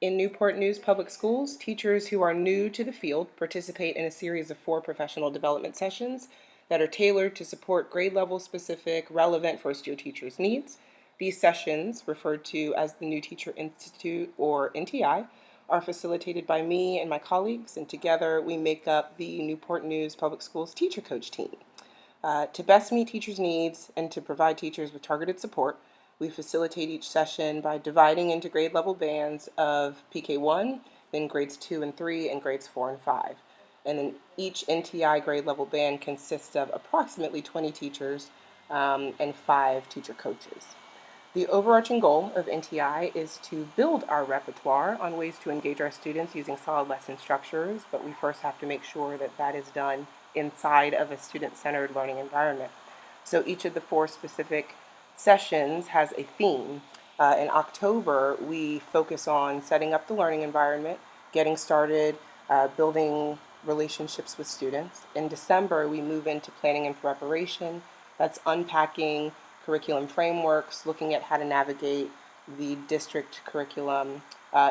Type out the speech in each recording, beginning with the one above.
In Newport News Public Schools, teachers who are new to the field participate in a series of 4 professional development sessions that are tailored to support grade level specific, relevant first-year teachers' needs. These sessions, referred to as the New Teacher Institute or NTI, are facilitated by me and my colleagues, and together we make up the Newport News Public Schools Teacher Coach team. To best meet teachers' needs and to provide teachers with targeted support, we facilitate each session by dividing into grade level bands of PK1, then grades 2 and 3, and grades 4 and 5. And then each NTI grade level band consists of approximately 20 teachers and 5 teacher coaches. The overarching goal of NTI is to build our repertoire on ways to engage our students using solid lesson structures, but we first have to make sure that that is done inside of a student-centered learning environment. So each of the 4 specific sessions has a theme. In October, we focus on setting up the learning environment, getting started, building relationships with students. In December, we move into planning and preparation. That's unpacking curriculum frameworks, looking at how to navigate the district curriculum.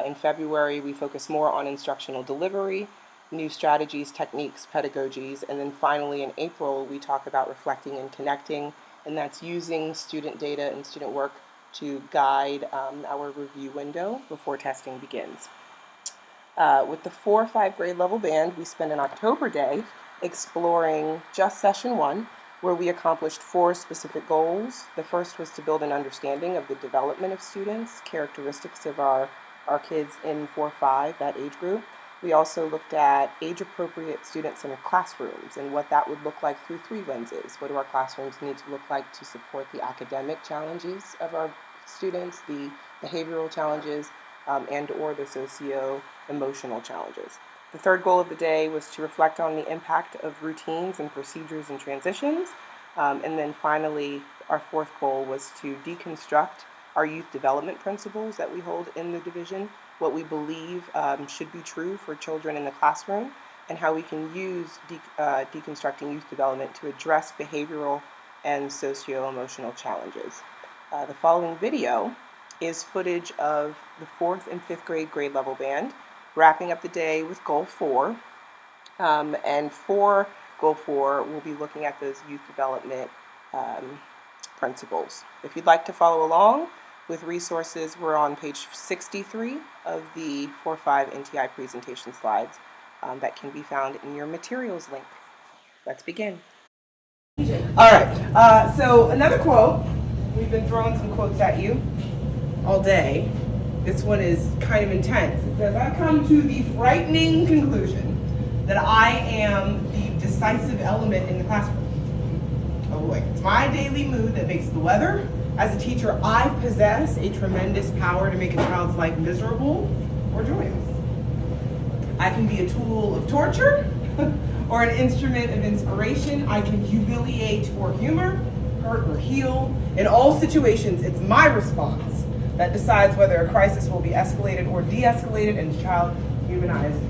In February, we focus more on instructional delivery, new strategies, techniques, pedagogies, and then finally in April, we talk about reflecting and connecting, and that's using student data and student work to guide our review window before testing begins. With the 4 or 5 grade level band, we spend an October day exploring just session 1, where we accomplished 4 specific goals. The first was to build an understanding of the development of students, characteristics of our kids in 4-5, that age group. We also looked at age-appropriate student-centered classrooms and what that would look like through 3 lenses. What do our classrooms need to look like to support the academic challenges of our students, the behavioral challenges, and or the socio-emotional challenges. The third goal of the day was to reflect on the impact of routines and procedures and transitions. And then finally, our 4th goal was to deconstruct our youth development principles that we hold in the division, what we believe should be true for children in the classroom, and how we can use deconstructing youth development to address behavioral and socio-emotional challenges. The following video is footage of the 4th and 5th grade level band, wrapping up the day with Goal 4. And for Goal 4, we'll be looking at those youth development principles. If you'd like to follow along with resources, we're on page 63 of the 4-5 NTI presentation slides that can be found in your materials link. Let's begin. All right, so another quote. We've been throwing some quotes at you all day. This one is kind of intense. It says, I've come to the frightening conclusion that I am the decisive element in the classroom. Oh boy, it's my daily mood that makes the weather. As a teacher, I possess a tremendous power to make a child's life miserable or joyous. I can be a tool of torture or an instrument of inspiration. I can humiliate or humor, hurt or heal. In all situations, it's my response that decides whether a crisis will be escalated or de-escalated and the child humanized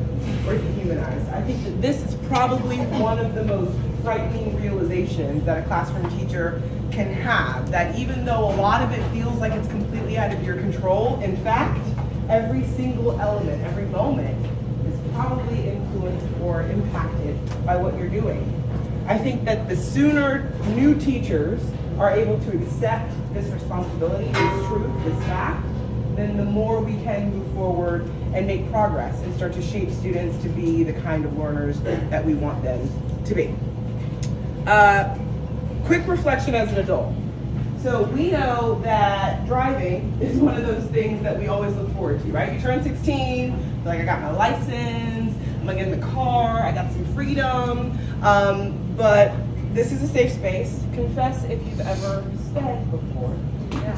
or dehumanized. I think that this is probably one of the most frightening realizations that a classroom teacher can have, that even though a lot of it feels like it's completely out of your control, in fact, every single element, every moment is probably influenced or impacted by what you're doing. I think that the sooner new teachers are able to accept this responsibility, this truth, this fact, then the more we can move forward and make progress and start to shape students to be the kind of learners that we want them to be. Quick reflection as an adult. So we know that driving is one of those things that we always look forward to, right? You turn 16, like I got my license, I'm gonna get in the car, I got some freedom, but this is a safe space. Confess if you've ever sped before. Yeah.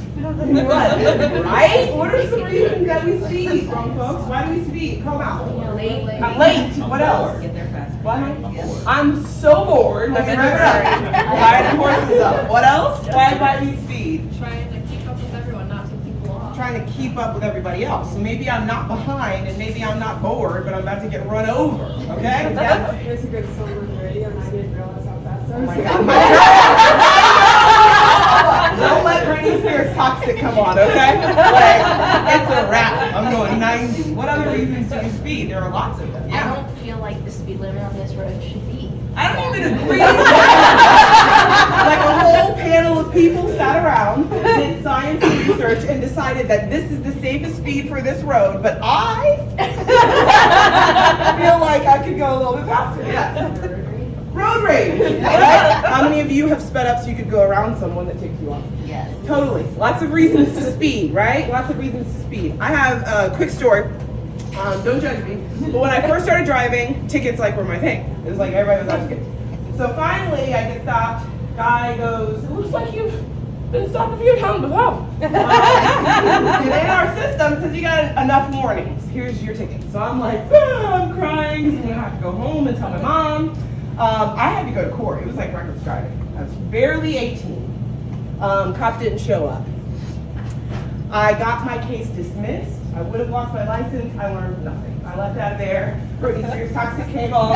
Right? What are some reasons that we speed, grown folks? Why do we speed? Come out. I'm late. What else? Get there faster. What? I'm so bored. Let me rev it up. Riding horses up. What else? Why do we speed? Trying to keep up with everyone, not to people off. Trying to keep up with everybody else. So maybe I'm not behind and maybe I'm not bored, but I'm about to get run over. Okay? There's a good song on the radio and I didn't realize how fast I was. Oh my God. Don't let Britney Spears Toxic come on, okay? Like, it's a wrap. I'm going 90 90. What other reasons do you speed? There are lots of them. I don't feel like the speed limit on this road should be. I don't even agree. Like a whole panel of people sat around, did science and research, and decided that this is the safest speed for this road, but I feel like I could go a little bit faster. Yeah. Road rage, right? How many of you have sped up so you could go around someone that takes you off? Yes. Totally. Lots of reasons to speed, right? Lots of reasons to speed. I have a quick story. Don't judge me. But when I first started driving, tickets like were my thing. It was like everybody was out tickets. So finally, I get stopped. Guy goes, "It looks like you've been stopped a few times before." And in our system, says you got enough warnings. Here's your ticket. So I'm like, I'm crying because I'm gonna have to go home and tell my mom. I had to go to court. It was like reckless driving. I was barely 18. Cop didn't show up. I got my case dismissed. I would have lost my license. I learned nothing. I left out of there. Britney Spears Toxic came on.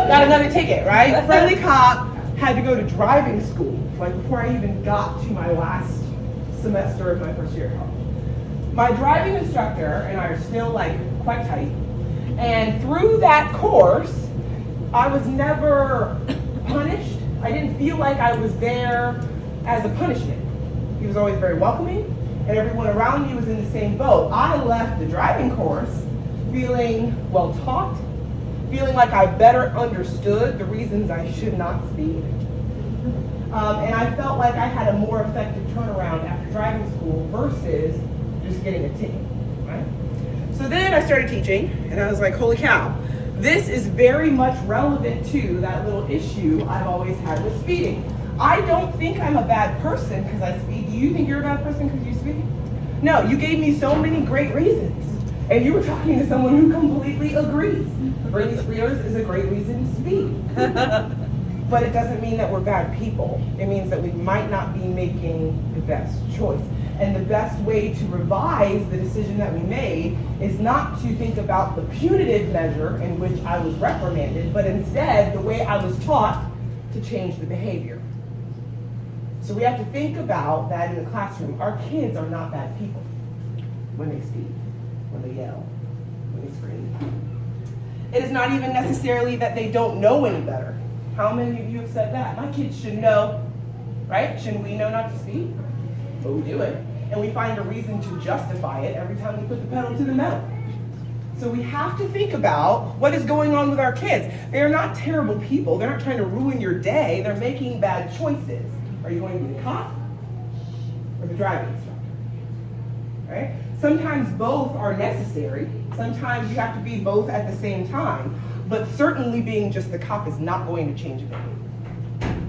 Got another ticket, right? Friendly cop had to go to driving school, like before I even got to my last semester of my first year of college. My driving instructor and I are still like quite tight. And through that course, I was never punished. I didn't feel like I was there as a punishment. He was always very welcoming, and everyone around me was in the same boat. I left the driving course feeling well taught, feeling like I better understood the reasons I should not speed. And I felt like I had a more effective turnaround after driving school versus just getting a ticket, right? So then I started teaching, and I was like, holy cow, this is very much relevant to that little issue I've always had with speeding. I don't think I'm a bad person because I speed. Do you think you're a bad person because you speed? No, you gave me so many great reasons. And you were talking to someone who completely agrees. Britney Spears is a great reason to speed. But it doesn't mean that we're bad people. It means that we might not be making the best choice. And the best way to revise the decision that we made is not to think about the punitive measure in which I was reprimanded, but instead the way I was taught to change the behavior. So we have to think about that in the classroom. Our kids are not bad people when they speak, when they yell, when they scream. It is not even necessarily that they don't know any better. How many of you have said that? My kids should know, right? Shouldn't we know not to speak? But we do it. And we find a reason to justify it every time we put the pedal to the metal. So we have to think about what is going on with our kids. They're not terrible people. They're not trying to ruin your day. They're making bad choices. Are you going to be the cop or the driving instructor? Right? Sometimes both are necessary. Sometimes you have to be both at the same time. But certainly being just the cop is not going to change a behavior.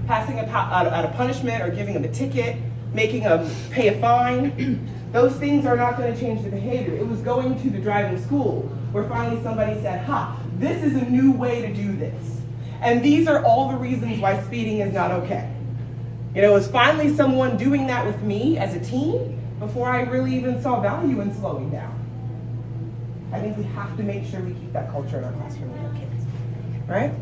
Passing out a punishment or giving them a ticket, making them pay a fine, those things are not going to change the behavior. It was going to the driving school where finally somebody said, this is a new way to do this. And these are all the reasons why speeding is not okay. You know, it was finally someone doing that with me as a teen before I really even saw value in slowing down. I think we have to make sure we keep that culture in our classroom with our kids, right?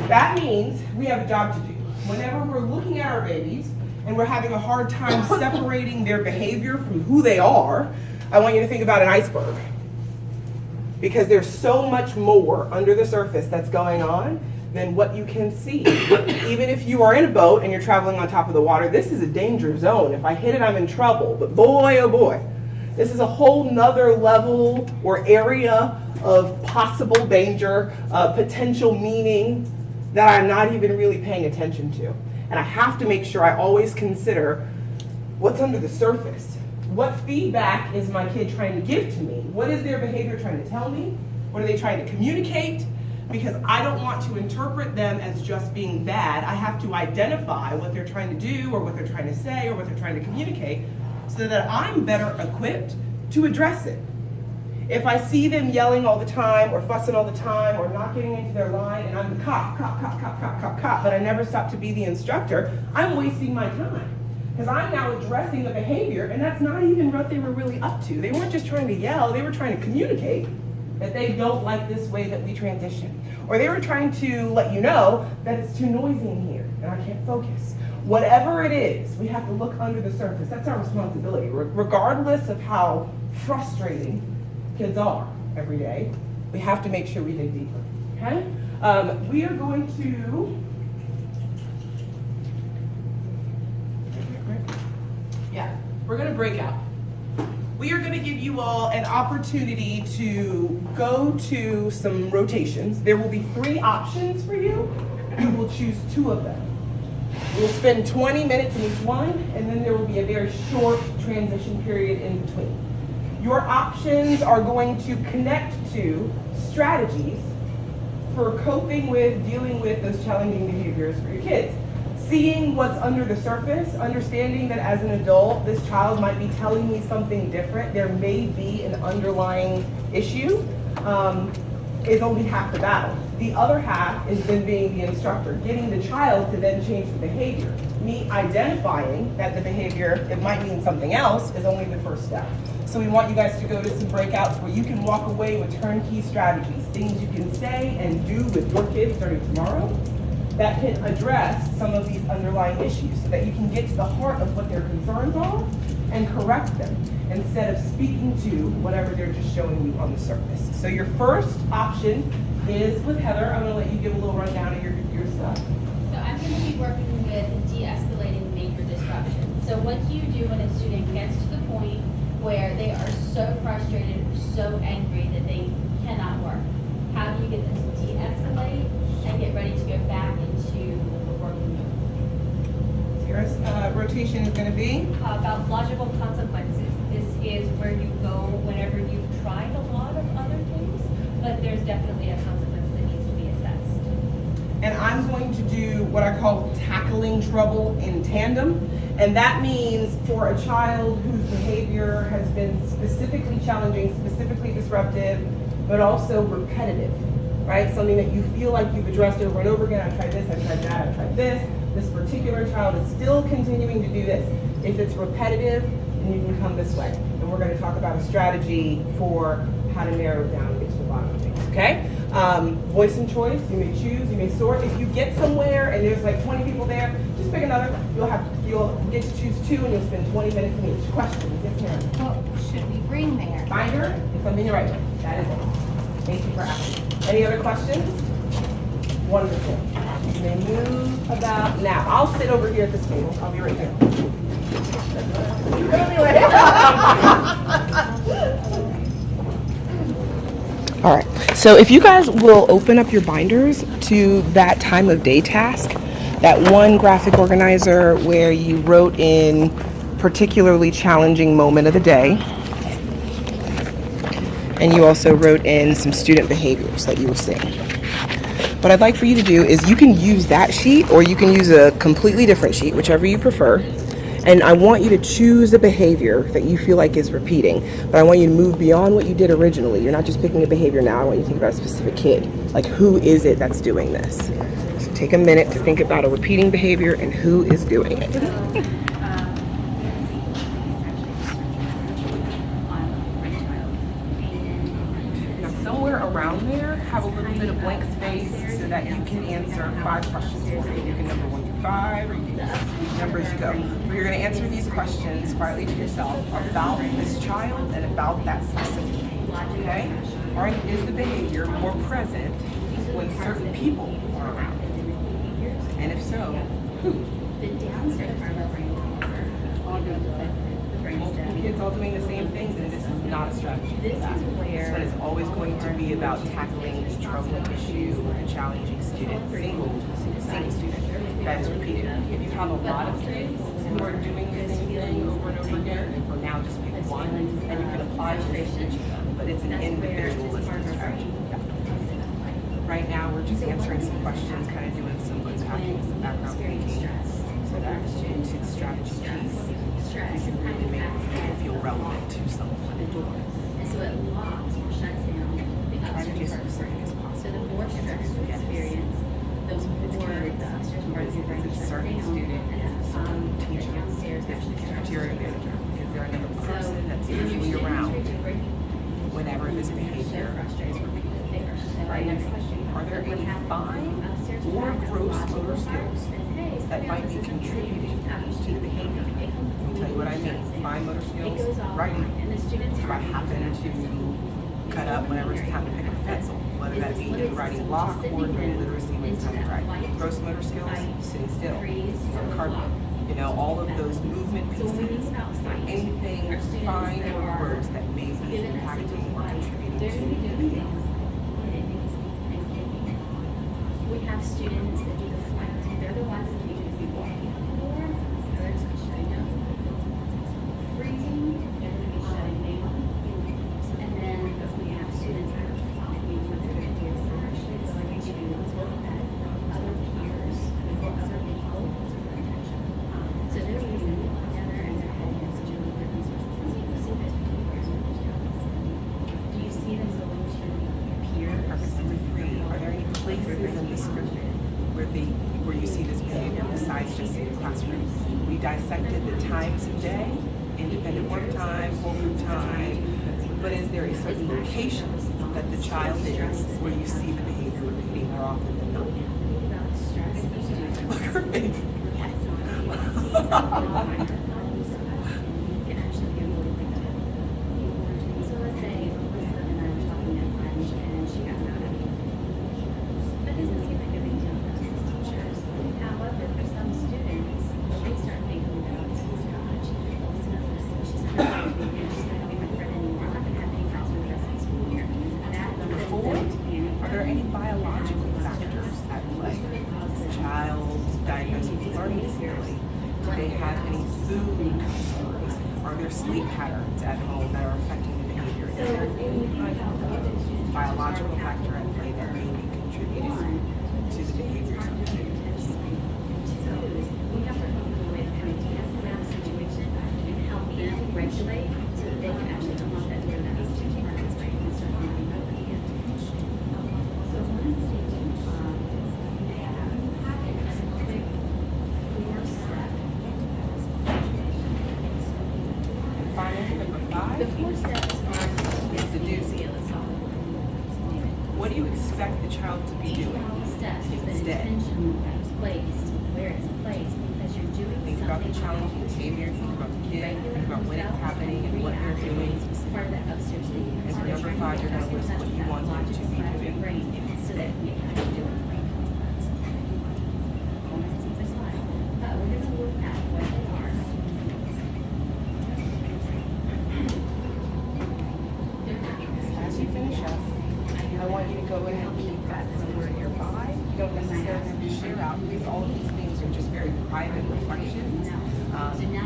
That means we have a job to do. Whenever we're looking at our babies and we're having a hard time separating their behavior from who they are, I want you to think about an iceberg. Because there's so much more under the surface that's going on than what you can see. Even if you are in a boat and you're traveling on top of the water, this is a danger zone. If I hit it, I'm in trouble. But boy, oh boy, this is a whole nother level or area of possible danger, potential meaning that I'm not even really paying attention to. And I have to make sure I always consider what's under the surface. What feedback is my kid trying to give to me? What is their behavior trying to tell me? What are they trying to communicate? Because I don't want to interpret them as just being bad. I have to identify what they're trying to do or what they're trying to say or what they're trying to communicate so that I'm better equipped to address it. If I see them yelling all the time or fussing all the time or not getting into their line and I'm the cop, but I never stop to be the instructor, I'm wasting my time. Because I'm now addressing the behavior and that's not even what they were really up to. They weren't just trying to yell, they were trying to communicate that they don't like this way that we transition. Or they were trying to let you know that it's too noisy in here and I can't focus. whatever it is, we have to look under the surface. That's our responsibility, regardless of how frustrating kids are every day. We have to make sure we dig deeper, okay? We are going to, we're gonna break out. We are gonna give you all an opportunity to go to some rotations. There will be 3 options for you. You will choose 2 of them. We'll spend 20 minutes in each one, and then there will be a very short transition period in between. Your options are going to connect to strategies for coping with, dealing with those challenging behaviors for your kids. Seeing what's under the surface, understanding that as an adult, this child might be telling me something different. There may be an underlying issue, is only half the battle. The other half is then being the instructor, getting the child to then change the behavior. Me identifying that the behavior, it might mean something else, is only the first step. So we want you guys to go to some breakouts where you can walk away with turnkey strategies, things you can say and do with your kids starting tomorrow that can address some of these underlying issues so that you can get to the heart of what their concerns are and correct them instead of speaking to whatever they're just showing you on the surface. So your first option is with Heather. I'm gonna let you give a little rundown of your stuff. So I'm going to be working with de-escalating major disruption. So what do you do when a student gets to the point where they are so frustrated or so angry that they cannot work? How do you get them to de-escalate and get ready to go back into the working mode? Your rotation is going to be? About logical consequences. This is where you go whenever you've tried a lot of other things, but there's definitely a consequence that needs to be assessed. And I'm going to do what I call tackling trouble in tandem. And that means for a child whose behavior has been specifically challenging, specifically disruptive, but also repetitive, right? Something that you feel like you've addressed over and over again. I've tried this, I've tried that, I've tried this. This particular child is still continuing to do this. If it's repetitive, then you can come this way. And we're going to talk about a strategy for how to narrow it down and get to the bottom of things, okay? Voice and choice, you may choose, you may sort. If you get somewhere and there's like 20 people there, just pick another. You'll get to choose 2 and you'll spend 20 minutes in each. Questions? Yes, ma'am. What should we bring there? Binder, it's something you're right. That is it. Thank you for asking. Any other questions? Wonderful. You may move about now. I'll sit over here at this table. I'll be right here. All right. So if you guys will open up your binders to that time of day task, that one graphic organizer where you wrote in particularly challenging moment of the day. And you also wrote in some student behaviors that you were seeing. What I'd like for you to do is you can use that sheet or you can use a completely different sheet, whichever you prefer. And I want you to choose a behavior that you feel like is repeating. But I want you to move beyond what you did originally. You're not just picking a behavior now. I want you to think about a specific kid. Like, who is it that's doing this? So take a minute to think about a repeating behavior and who is doing it. Around there, have a little bit of blank space so that you can answer 5 questions for me. You can number 1 through 5, or you can just which number as you go. But you're going to answer these questions quietly to yourself about this child and about that specific behavior. Okay? All right, is the behavior more present when certain people are around? And if so, who? Multiple kids all doing the same things, and this is not a strategy. This one is always going to be about tackling this troubling issue with a challenging student, single student that is repeated. If you have a lot of kids who are doing the same thing over and over again, and for now just pick one, and you can apply to each of them, but it's an individualistic strategy. Right now, we're just answering some questions, kind of doing some unpacking, some background thinking, so that into the strategy piece, you can really make it feel relevant to someone. And so it locks or shuts down the Try to be as upstairs specific as So possible. the more stress you experience, the more the upstairs part of your brain It's a shuts certain down. student, And some the teacher, downstairs there's actually the starts cafeteria to manager, because they're another So person that's when your usually students around reach a breaking point, whenever this they're so behavior is frustrated. repeated. They are so Right, next angry. question. Are there any fine or gross motor skills that might be contributing to the behavior? Let me tell you what I mean. Fine motor skills, writing. If I happen to cut up whenever it's time to pick up a pencil, whether that be in writing block or doing literacy when it's time to write. Gross motor skills, sitting still, on carpet. You know, all of those movement pieces, anything fine or gross that may be impacting or contributing to the behavior. We have students that do the flight. They're the ones that need to be walking on the board. Others are shutting up. Freezing, they're going to be shutting down. And then we have students that are following what they're going to do. They're actually going to look at other peers or other people for attention. So they're reasoning together and they're heading in such a really good resources. Do you see them going to peers? Purpose number 3, are there any places in the school where you see this behavior besides just in the classroom? We dissected the times of day, independent work time, whole group time, but is there a certain location that the child is where you see the behavior repeating more often than not? So let's say Alyssa and I were talking at lunch and she got mad at me. That doesn't seem like a big deal to us as teachers. However, for some students, they start thinking about, oh gosh, Alyssa knows this, she's not going to be here, she's not going to be my friend anymore, I'm not going to have any friends for the rest of the school year. That Number sends 4, them to panic. are there any biological factors at play? Child diagnosed with learning disability? Do they have any food disorders? Are there sleep patterns at home that are affecting the behavior? Is there any kind of biological factor at play that may be contributing to the behaviors of the students? We have to come up with an ideas around the situation and help them regulate so that they can actually unlock that door that has to keep our kids brain and start learning how to be it. So one of the things they have a quick 4-step. And finally, number 5, The 4 steps are to do. What do you expect the child to be doing? steps is the Instead. intention that is placed, where it's placed, because you're doing Think about the something. challenging behavior, think about the kid, think about when it's happening and what they're doing. Part of that upstairs thinking. And for number 5, you're going to list what you want them to be doing. Brain, so that you can actually do it. We're going to look at what they are. As you finish up, I want you to go ahead and keep that somewhere nearby. You don't necessarily have to share out because all of these things are just very private reflections.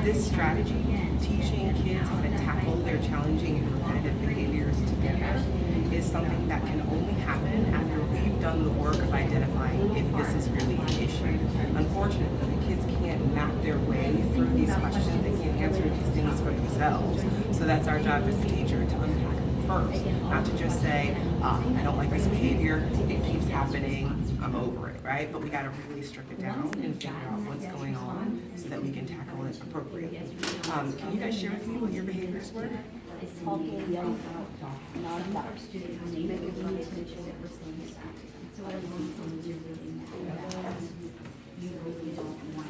This strategy, teaching kids how to tackle their challenging and repetitive behaviors together, is something that can only happen after we've done the work of identifying if this is really an issue. Unfortunately, the kids can't map their way through these questions. They can't answer these things for themselves. So that's our job as a teacher, to unpack them first, not to just say, I don't like this behavior, it keeps happening, I'm over it, right? But we gotta really strip it down and figure out what's going on so that we can tackle it appropriately. Can you guys share with me what your behaviors were?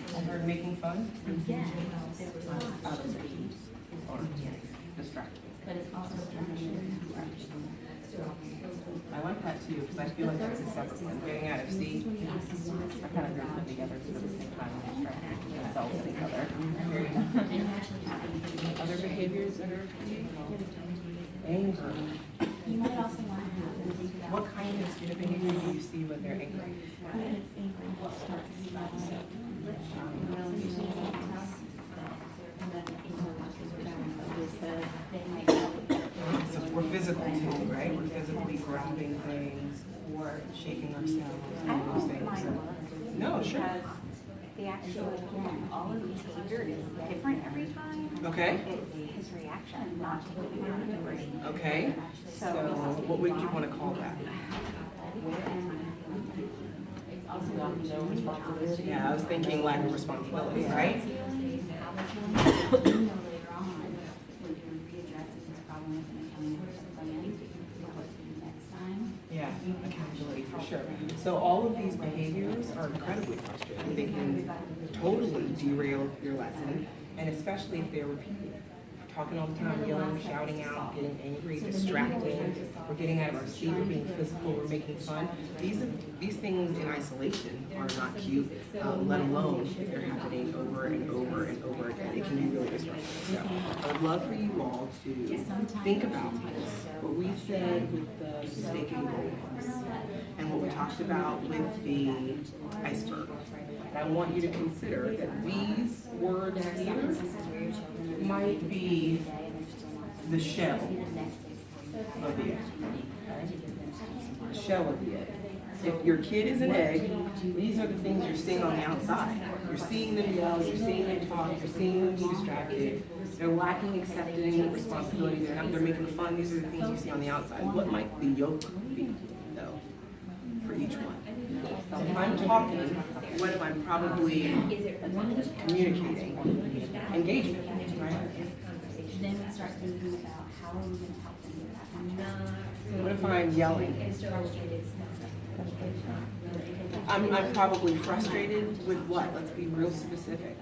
I heard making fun? Or distracting. I like that too, because I feel like that's a separate one. Getting out of C, I kind of group them together because at the same time they distract themselves and each other. Other behaviors that are anger. You might also want to have What kind of student behavior do you see when they're angry? So we're physical too, right? We're physically grabbing things or shaking ourselves and those things. No, sure. The actual, again, all of these behavior is different every time. Okay. It's his reaction, not taking it out of the brain. Okay. So what would you want to call that? Yeah, I was thinking lack of responsibility, right? Yeah, accountability for Sure. So all of these behaviors are incredibly frustrating. They can totally derail your lesson, and especially if they're repeated. Talking all the time, yelling, shouting out, getting angry, distracting, we're getting out of our seat, we're being physical, we're making fun. These things in isolation are not cute, let alone if they're happening over and over and over again. It can be really disruptive. So I would love for you all to think about this, what we said with the mistaken goals, and what we talked about with the iceberg. And I want you to consider that these words here might be the shell of the egg. The shell of the egg. If your kid is an egg, these are the things you're seeing on the outside. You're seeing them yell, you're seeing them talk, you're seeing them be distracted. They're lacking accepting responsibility, they're making fun. These are the things you see on the outside. What might the yolk be, though, for each one? If I'm talking, what am I probably communicating? Engagement, right? Then we start thinking about how are we going to help them with that. What if I'm yelling? I'm probably frustrated with what? Let's be real specific.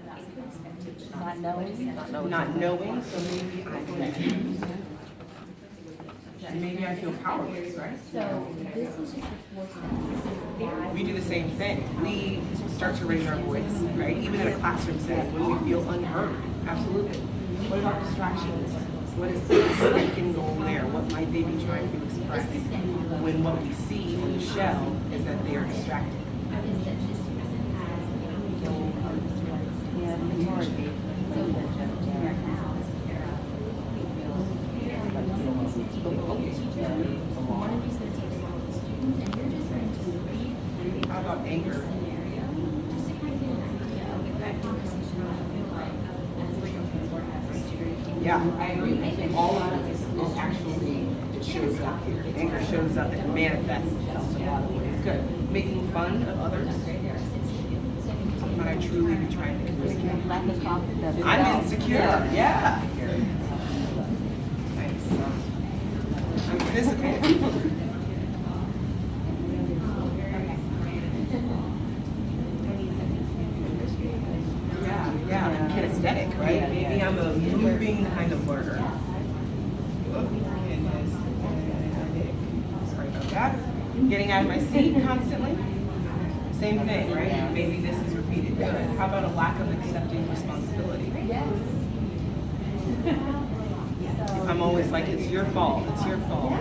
Not knowing. Not knowing, so maybe I'm mad. Maybe I feel powerless, right? So this is just the 4 steps. We do the same thing. We start to raise our voice, right? Even in a classroom setting, when we feel unheard. Absolutely. What about distractions? What is the mistaken goal there? What might they be trying to express? When what we see in the shell is that they are distracted. How about anger? Yeah, I agree. All of this is actually, it shows up here. Anger shows up, it manifests itself in a lot of ways. Good. Making fun of others. But I truly be trying to communicate. I'm insecure. Yeah. Nice. I'm physical. Yeah, kinesthetic, right? Maybe I'm a moving kind of learner. Sorry about that. Getting out of my seat constantly. Same thing, right? Maybe this is repeated. Good. How about a lack of accepting responsibility? I'm always like, it's your fault, it's your fault.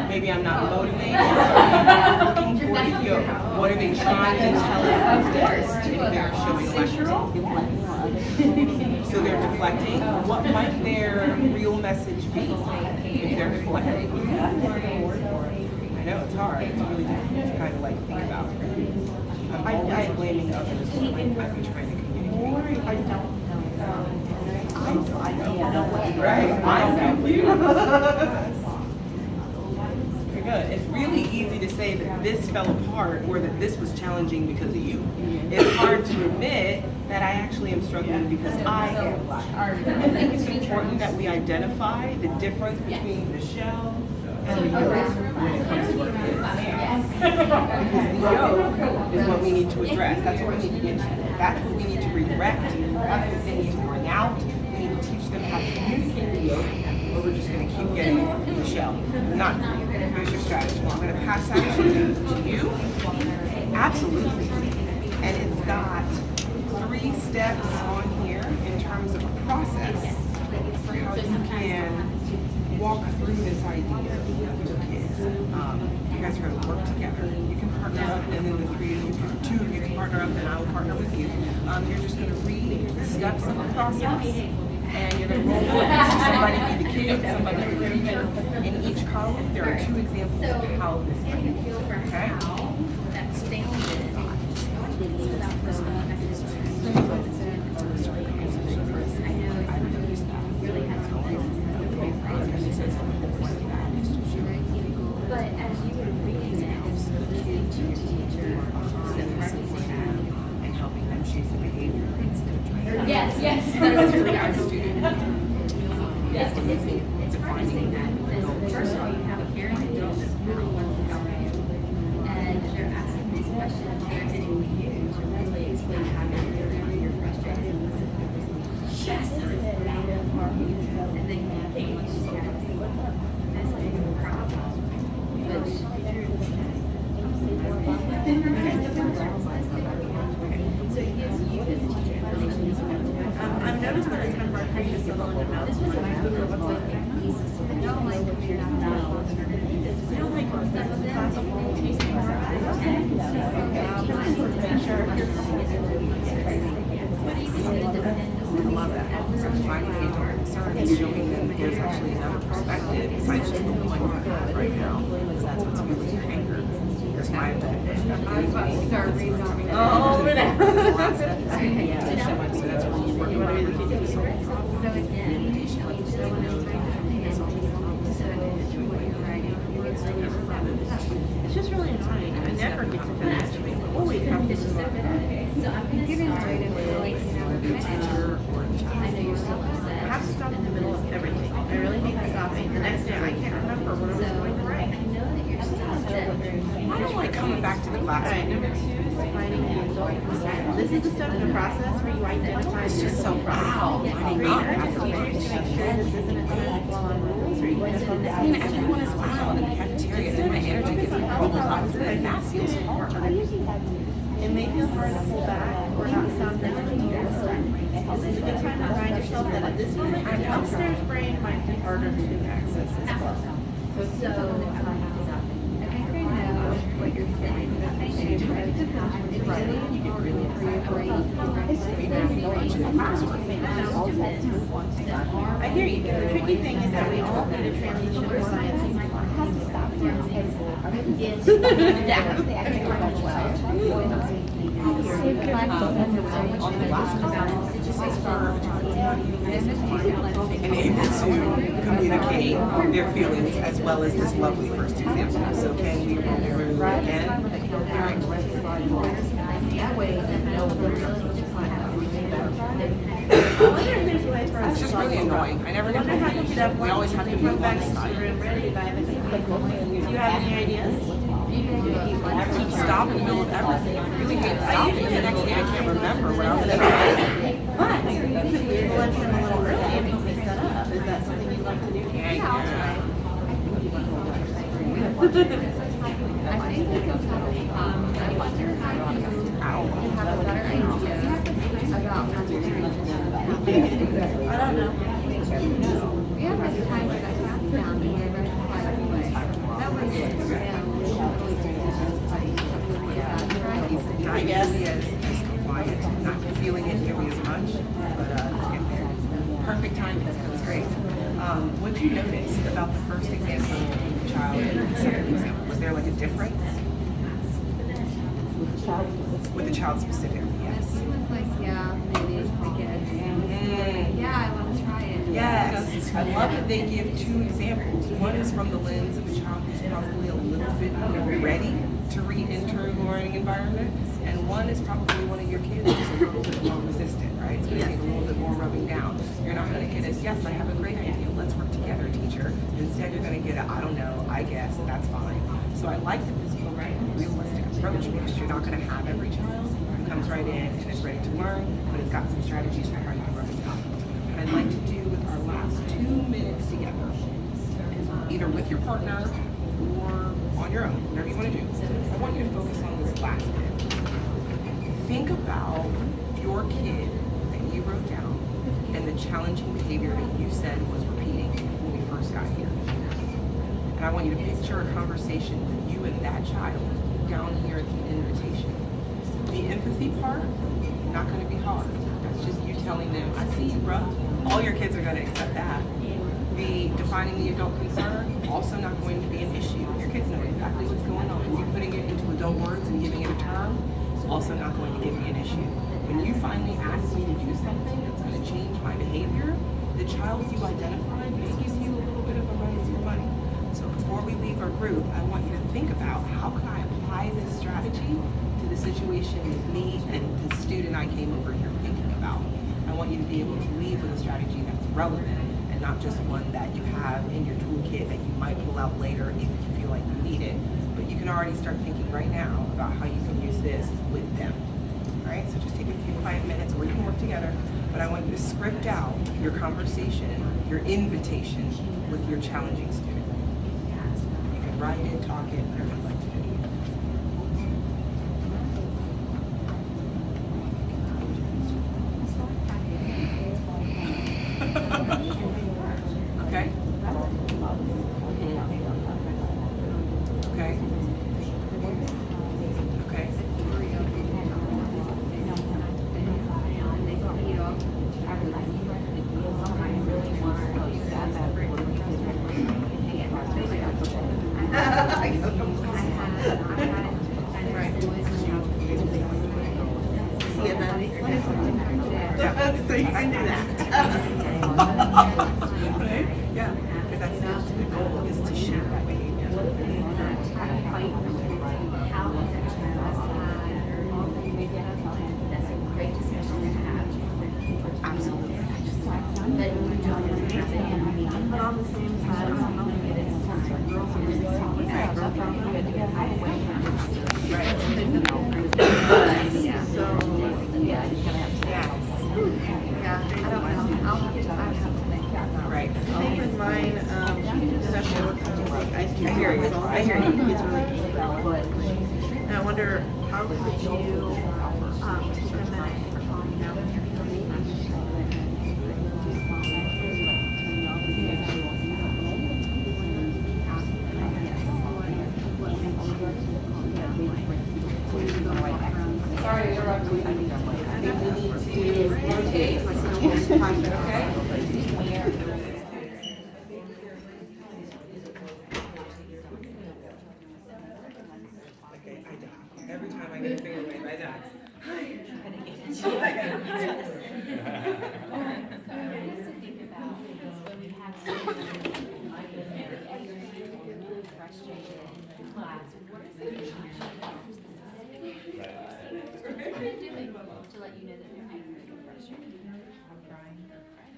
Maybe I'm not motivated, looking for the yoke. What are they trying to tell us instead? If they're showing electrical. So they're deflecting. What might their real message be if they're deflecting? I know it's hard. It's really difficult to kind of like think about. I'm always blaming others for what I might be trying to communicate. I don't know. Right? I know you. Good. It's really easy to say that this fell apart or that this was challenging because of you. It's hard to admit that I actually am struggling because I am black. I think it's important that we identify the difference between the shell and the yolk when it comes to our kids. Because the yolk is what we need to address. That's what we need to get to. That's what we need to redirect. That's what they need to bring out. We need to teach them how to communicate the yolk, or we're just going to keep getting the shell. Not. Here's your strategy. I'm going to pass that to you. Absolutely. And it's got 3 steps on here in terms of a process for how you can walk through this idea with your kids. You guys are going to work together. You can partner up, and then the 3 of you, 2 of you can partner up, and I will partner with you. You're just going to read the steps of the process. And you're going to roll with it. Somebody be the kid, somebody be the teacher. In each column, there are 2 examples of how this can be. Okay? But as you were reading it, and helping them shape the behavior. yes. That's really our student. Yes, it's hard to say that. Because first of all, you have a parent that knows how questions they're getting used or mentally explain how you're frustrated. Yes. And then they just have this big problem, which so it gives you as a teacher information as well. I've noticed that it's been hard for you to settle into mouth. This was what I don't like when you're not You don't like some of them tasting more bad. I love that. So finding the adult concern and showing them that there's actually another perspective besides just the one you have right now, because that's what's really your anchor. Here's my adult perspective. I was about to start reading on me. Oh, over there. So that's when you work on the invitation, like so you know that it's all enjoy what you're writing. It's just really annoying. I never get to finish. We always have to So I'm gonna start with teacher or I know you're still I upset. have to stop in the middle of everything. I really hate stopping. The next day I can't remember what I was going to I write. know that you're still upset. I don't like coming back to the class. Alright, number 2 is finding the adult concern. This is the step in the process where you identify It's just so wow. Read other teachers to make sure this isn't a time flaw on rules or you can I mean, everyone is wow in the cafeteria. Then my energy gets mobilized, and that feels hard. It may feel hard to pull back or not sound rigid to yourself. This is a good time to remind yourself that at this moment your downstairs brain might be harder to access as well. So I think I know what you're feeling. I think you're trying to I hear you. The tricky thing is that we all need a transition to science. On the last and able to communicate their feelings as well as this lovely first example. So can we roll through again? That way, I wonder if there's a way for us It's to just really annoying. I never I get wonder how to to finish. step We always have to come move back on into the the side. room ready by the Do you have any ideas? Stop in the middle of everything. I really hate stopping. The next day I can't remember what I was doing. But you could leave the lunchroom a little early and help me set up. Is that something you'd like to do? Yeah. I wonder how you have a better idea about I don't know. we have this time that I found down here that was I guess is compliant, not feeling it nearly as much, but getting there. Perfect timing. That's great. What did you notice about the first example of the child and the second example? Was there like a difference? With the child specifically, yes. He was like, yeah, maybe, I guess. Yeah, I want to try it. Yes, I love that they give two examples. One is from the lens of a child who's probably a little bit more ready to re-enter the learning environment, and one is probably one of your kids who's a little bit more resistant, right? It's going to take a little bit more rubbing down. You're not going to get it, yes, I have a great idea, let's work together, teacher. Instead, you're going to get a, I don't know, I guess, that's fine. So I like that this is a realistic approach, because you're not going to have every child who comes right in and is ready to learn, but it's got some strategies for how you can rub it down. What I'd like to do with our last 2 minutes together is either with your partner or on your own, whatever you want to do. I want you to focus on this last bit. Think about your kid that you wrote down and the challenging behavior that you said was repeating when we first got here. And I want you to picture a conversation with you and that child down here at the invitation. The empathy part, not going to be hard. That's just you telling them, I see you, bro. All your kids are going to accept that. The defining the adult concern, also not going to be an issue. Your kids know exactly what's going on. You putting it into adult words and giving it a term, also not going to give me an issue. When you finally ask me to do something that's going to change my behavior, the child you identified may give you a little bit of a run for your money. So before we leave our group, I want you to think about how can I apply this strategy to the situation with me and the student I came over here thinking about. I want you to be able to leave with a strategy that's relevant and not just one that you have in your toolkit that you might pull out later if you feel like you need it, but you can already start thinking right now about how you can use this with them. All right, so just take a few quiet minutes, or you can work together, but I want you to script out your conversation, your invitation with your challenging student. You can write it, talk it, whatever you'd like to do. Okay? Okay? Okay? So you can do that. Right? Yeah, because that's the goal, is to shape that behavior. That's a great discussion to have. Absolutely. But we don't have to have it in our meeting. But on the same side, I don't know if it is time. Girls are just talking. Right. Yeah. So, yeah, you can have. Yes. Yeah, I don't know. I'll have to make that. Right. I think with mine, especially with like ice cream. I hear you. I hear you. It's really developed. And I wonder, how could you, take a minute for calling out when you're Sorry to interrupt you. I think we need to rotate. Okay? Okay, I die. Every time I get a finger wave, I die. So I just to think about when we have students very angry or really frustrated in class, what is the what are they doing to let you know that they're angry or frustrated? I'm crying. Okay.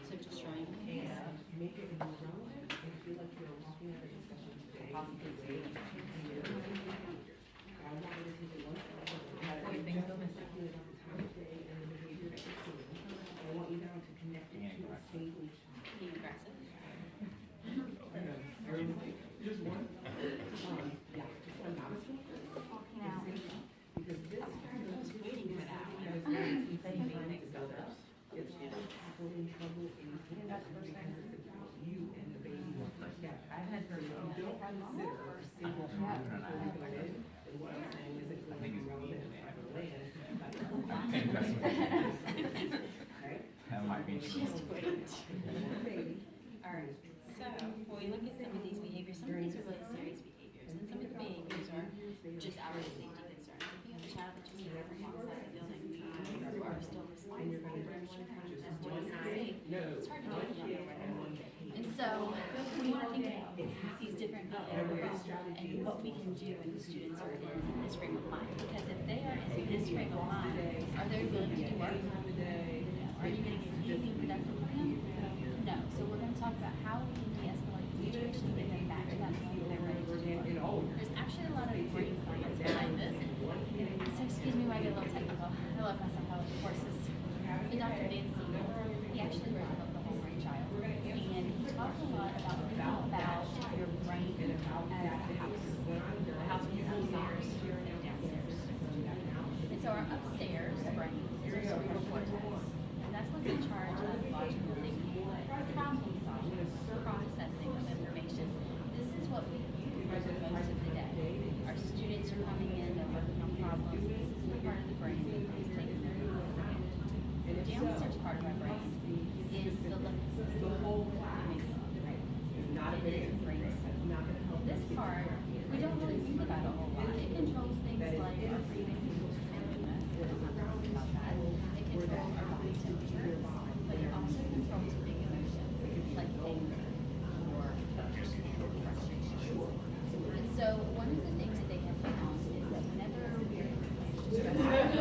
So just showing. Being aggressive. Walking out. I was waiting for that. That might be true. Alright, so when we look at some of these behaviors, some of these are really serious behaviors, and some of the behaviors are just our safety concerns. If you have a child that just never walks out of the building, you are still responsible for everyone that's doing something. It's hard to do it without the right. And so we want to think about these different behaviors and what we can do when the students are in this frame of mind. Because if they are in this frame of mind, are they willing to do work? Are you going to get anything productive from them? No. So we're going to talk about how we can de-escalate the situation and get them back to that point where they're ready to do work. There's actually a lot of brain science behind this. So excuse me when I get a little technical. I love my psychology courses. So Dr. Nancy, he actually wrote about the whole brain child. And he talked a lot about your brain as a house. A house with upstairs and downstairs. And so our upstairs brain is our cerebral cortex. And that's what's in charge of logical thinking, problem solving, processing of information. This is what we use most of the day. Our students are coming in, they're working on problems. This is the part of the brain that is taking their input. The downstairs part of our brain is the limbic system. It makes is brain cells. This part, we don't really think about a whole lot. It controls things like our breathing and movement. I'm not going to talk about that. It controls our body temperature, but it also controls big emotions like anger or frustration. And so one of the things that they have found is that whenever we're introduced to stress,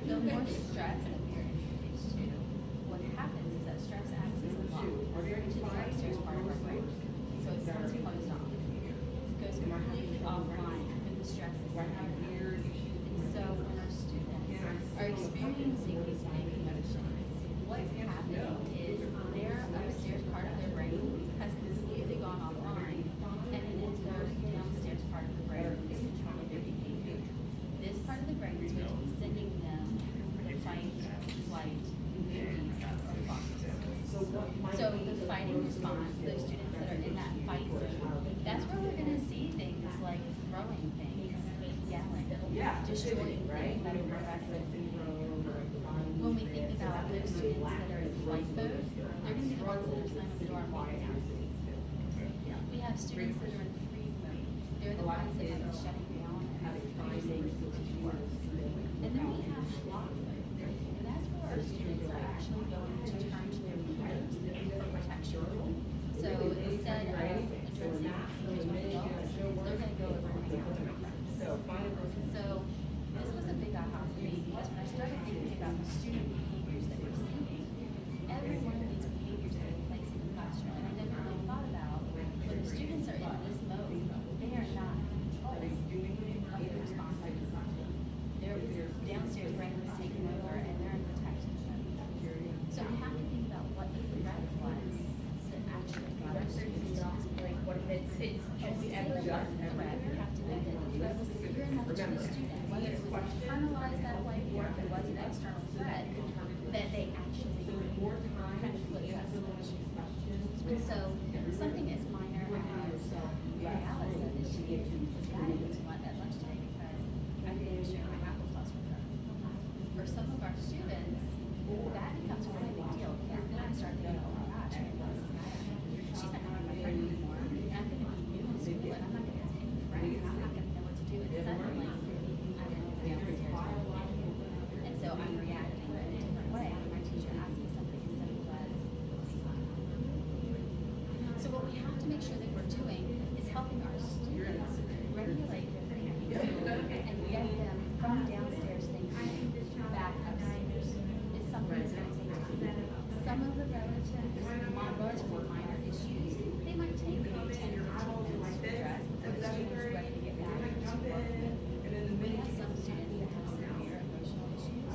the more stress that we are introduced to, what happens is that stress acts as a lock to the upstairs part of our brain. So it starts closed off. It goes completely offline when the stress is severe. And so when our students are experiencing these big emotions, what's happening is their upstairs part of their brain has completely gone offline, and it is their downstairs part of the brain that is controlling their behavior. This part of the brain is going to be sending them the fight, flight, freeze, or fawn. So the fighting response, those students that are in that fight zone, that's where we're going to see things like throwing things, yelling, destroying things that are progressive. When we think about those students that are in flight mode, they're going to be the ones that are slamming the door and walking out. We have students that are in freeze mode. They're the ones that have been shutting down and freezing to work. And then we have lock mode. And that's where our students are actually going to turn to their peers for protection. So instead of addressing feelings with adults, they're going to go over and hang out with their friends. So this was a big aha for me because when I started thinking about the student behaviors that we're seeing, every one of these behaviors take place in the classroom. And I never really thought about when the students are in this mode, they are not in control of the responses. Their downstairs brain was taken over and they're in protection mode. So we have to think about what the threat was that actually got our students to this point. It's just every threat. We have to know that the threat was severe enough to the student, whether it was internalized that way or if it was an external threat, that they actually kind of flipped that switch. And so something as minor as Alice said that she was guiding to lunch at lunch today because I didn't share my applesauce with her. For some of our students, that becomes a really big deal because then I start thinking, oh my gosh, she's not going to be my friend anymore. And I'm going to be new in school and I'm not going to have any friends and I'm not going to know what to do. And suddenly, I'm in this downstairs room. And so I'm reacting in a different way. My teacher asked me something as simple as, she's not hungry. So what we have to make sure that we're doing is helping our students regulate their behavior and get them from downstairs thinking back upstairs. It's something that's going to take time. Some of the relatively minor issues, they might take maybe 10 or 15 minutes to address before the student's ready to get back to work. We have some students that have severe emotional issues,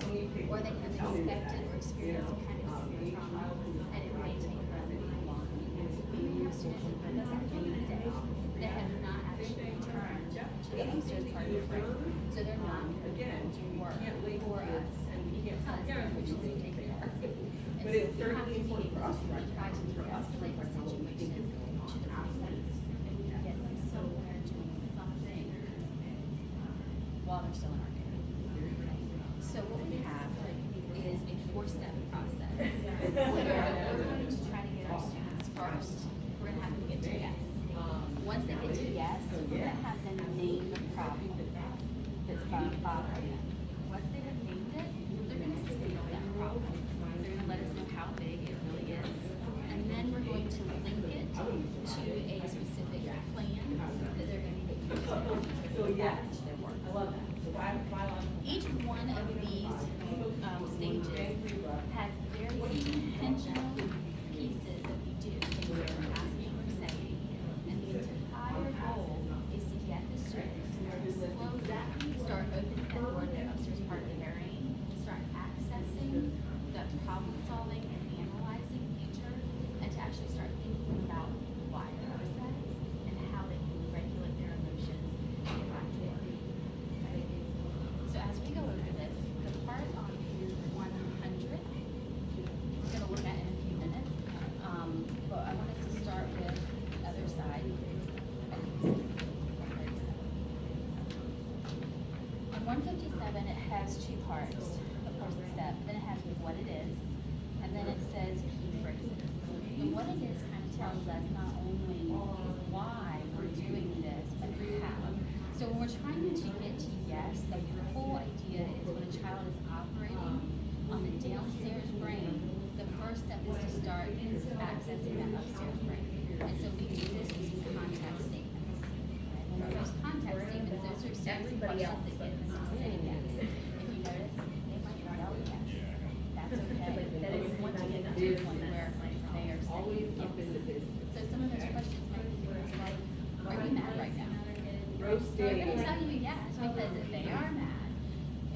or they have expected or experienced some kind of severe trauma, and it may take them long. We may have students that with us at the end of the day that have not actually returned to the upstairs part of the brain, so they're not going to work for us because they're emotionally taken care of. And so we have to be able to try to de-escalate the situation to the process, and we can get them somewhere doing something while they're still in our care. So what we have is a 4-step process where we're going to try to get our students first. We're going to have them get to yes. Once they get to yes, we're going to have them name the problem that's bothering them. Once they have named it, they're going to state that problem. They're going to let us know how big it really is. And then we're going to link it to a specific plan that they're going to be using to manage their work. Each one of these stages has very intentional pieces that we do, things that we're asking or saying, and the entire goal is to get the students to slow down, start opening the door to the upstairs part of the brain, start accessing the problem solving and analyzing feature, and to actually start thinking about why they're upset and how they can regulate their emotions and get back to work. So as we go over this, the part on page 100, we're going to look at in a few minutes, but I want us to start with the other side. On 157, it has 2 parts, the first step, then it has what it is, and then it says key phrases. And what it is kind of tells tells us not only why we're doing this, but how. So when we're trying to get to yes, the whole idea is when a child is operating on the downstairs brain, the first step is to start accessing that upstairs brain. And so we do this using contact statements. When we use contact statements, those are series of questions that get us to say yes. If you notice, they might yell yes. That's okay. That is once you get to the point where they are saying yes. So some of those questions might be things like, are you mad right now? They're going to tell you yes, because if they are mad,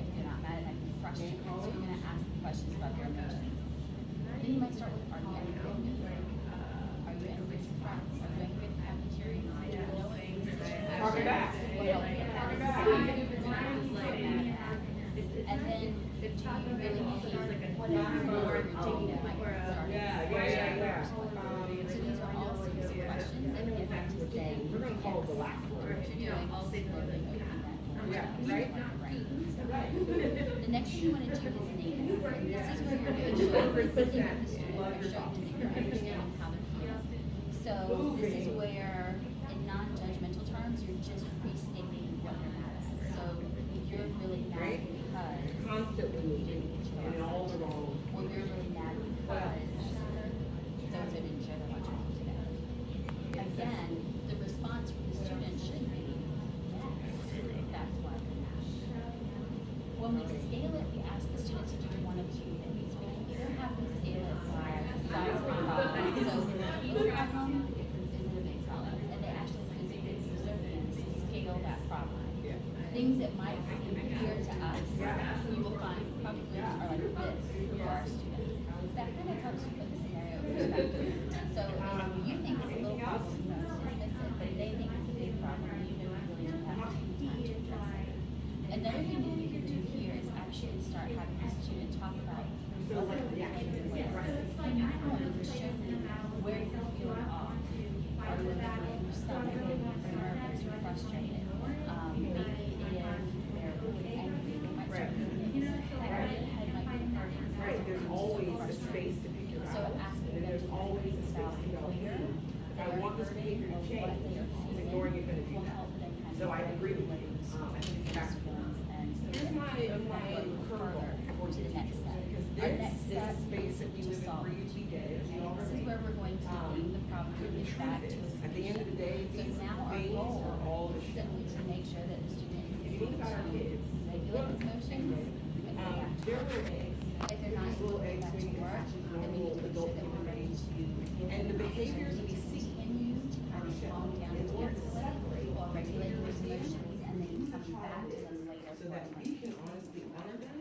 if they're not mad, it might be frustrated. So you're going to ask them questions about their emotions. Then you might start with, are you angry with me? Are you angry with your friends? Are you angry with the cafeteria? Talk it back. And then, do you really need whatever more you're taking that might get started? So these are all series of questions that get them to say, we're going to follow the last word. You're doing all slowly opening that door. The next thing you want to do is name it. And this is where you're going to show the student, you're showing that you're understanding how they're feeling. So this is where, in non-judgmental terms, you're just restating what you're mad at. So you're really mad because Constantly you didn't get your in all the wrong. Or you're really mad because so-and-so didn't share their lunch with you today. Again, the response from the student should be, yes, that's why they're mad. When we scale it, we ask the student to do one of two things. We can either have them scale it by the size of the problem. So if it's a little problem, is it a big problem? And they actually physically use their hands to scale that problem. Things that might seem clear to us, you will find probably are like this for our students. That kind of helps you put the scenario in perspective. So if you think it's a little problem, you don't dismiss it, but they think it's a big problem, you know you really don't have time to address it. Another thing that you can do here is actually start having the student talk about what they're feeling with. And you can show them where you're feeling off. Are you in your stomach? Maybe you're nervous, you're frustrated. Maybe it is they're really angry. They might start feeling their head might be hurting. Right, there's always a space to pick your So asking them to always about where I want this behavior to change. Ignoring it going to do will that. help them kind of So I agree with regulate you. I think those that's feelings and Here's my curveball further to the next step. because Our this next is a step space that we to live in solve. breathe each day. As you all This is say. where we're going to define the problem and The get back to a truth is, at the end of the day, solution. these So now our things goal are all the is same. simply to make sure that the student is If you able think about our kids, to regulate his emotions and go back to they're little eggs. if they're not able to go back to work, then we need to make sure that we're ready to give And the them behaviors we opportunity to see continue to kind of calm down and de-escalate while regulating those emotions and then coming back to them later so for that a we can honestly honor them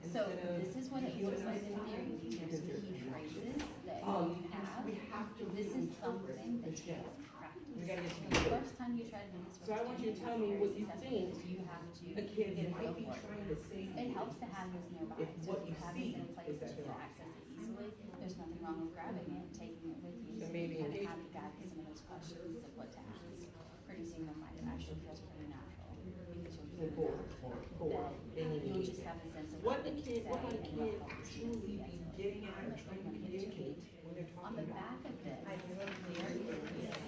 So instead of this is what it looks like in theory. These are some key phrases that you have. we have to This is something that the show. takes practice. We gotta get to The the first time you try to do this with So I want you to tell me what you think you have to a kid get a might feel be for it. trying to say. It helps to have this nearby. If So what if you you have see this in a is place that that you they're can access it easily, there's nothing wrong with grabbing it, taking it with you. So So maybe you kind of engage- have to guide some of those questions of what to ask. Pretty soon it might actually feels pretty natural because you'll hear that you'll just have a sense of What they the need to kid, say what might a and kid what helps you truly to be de-escalate. getting at or trying to communicate when they're On talking the about? back of this, there is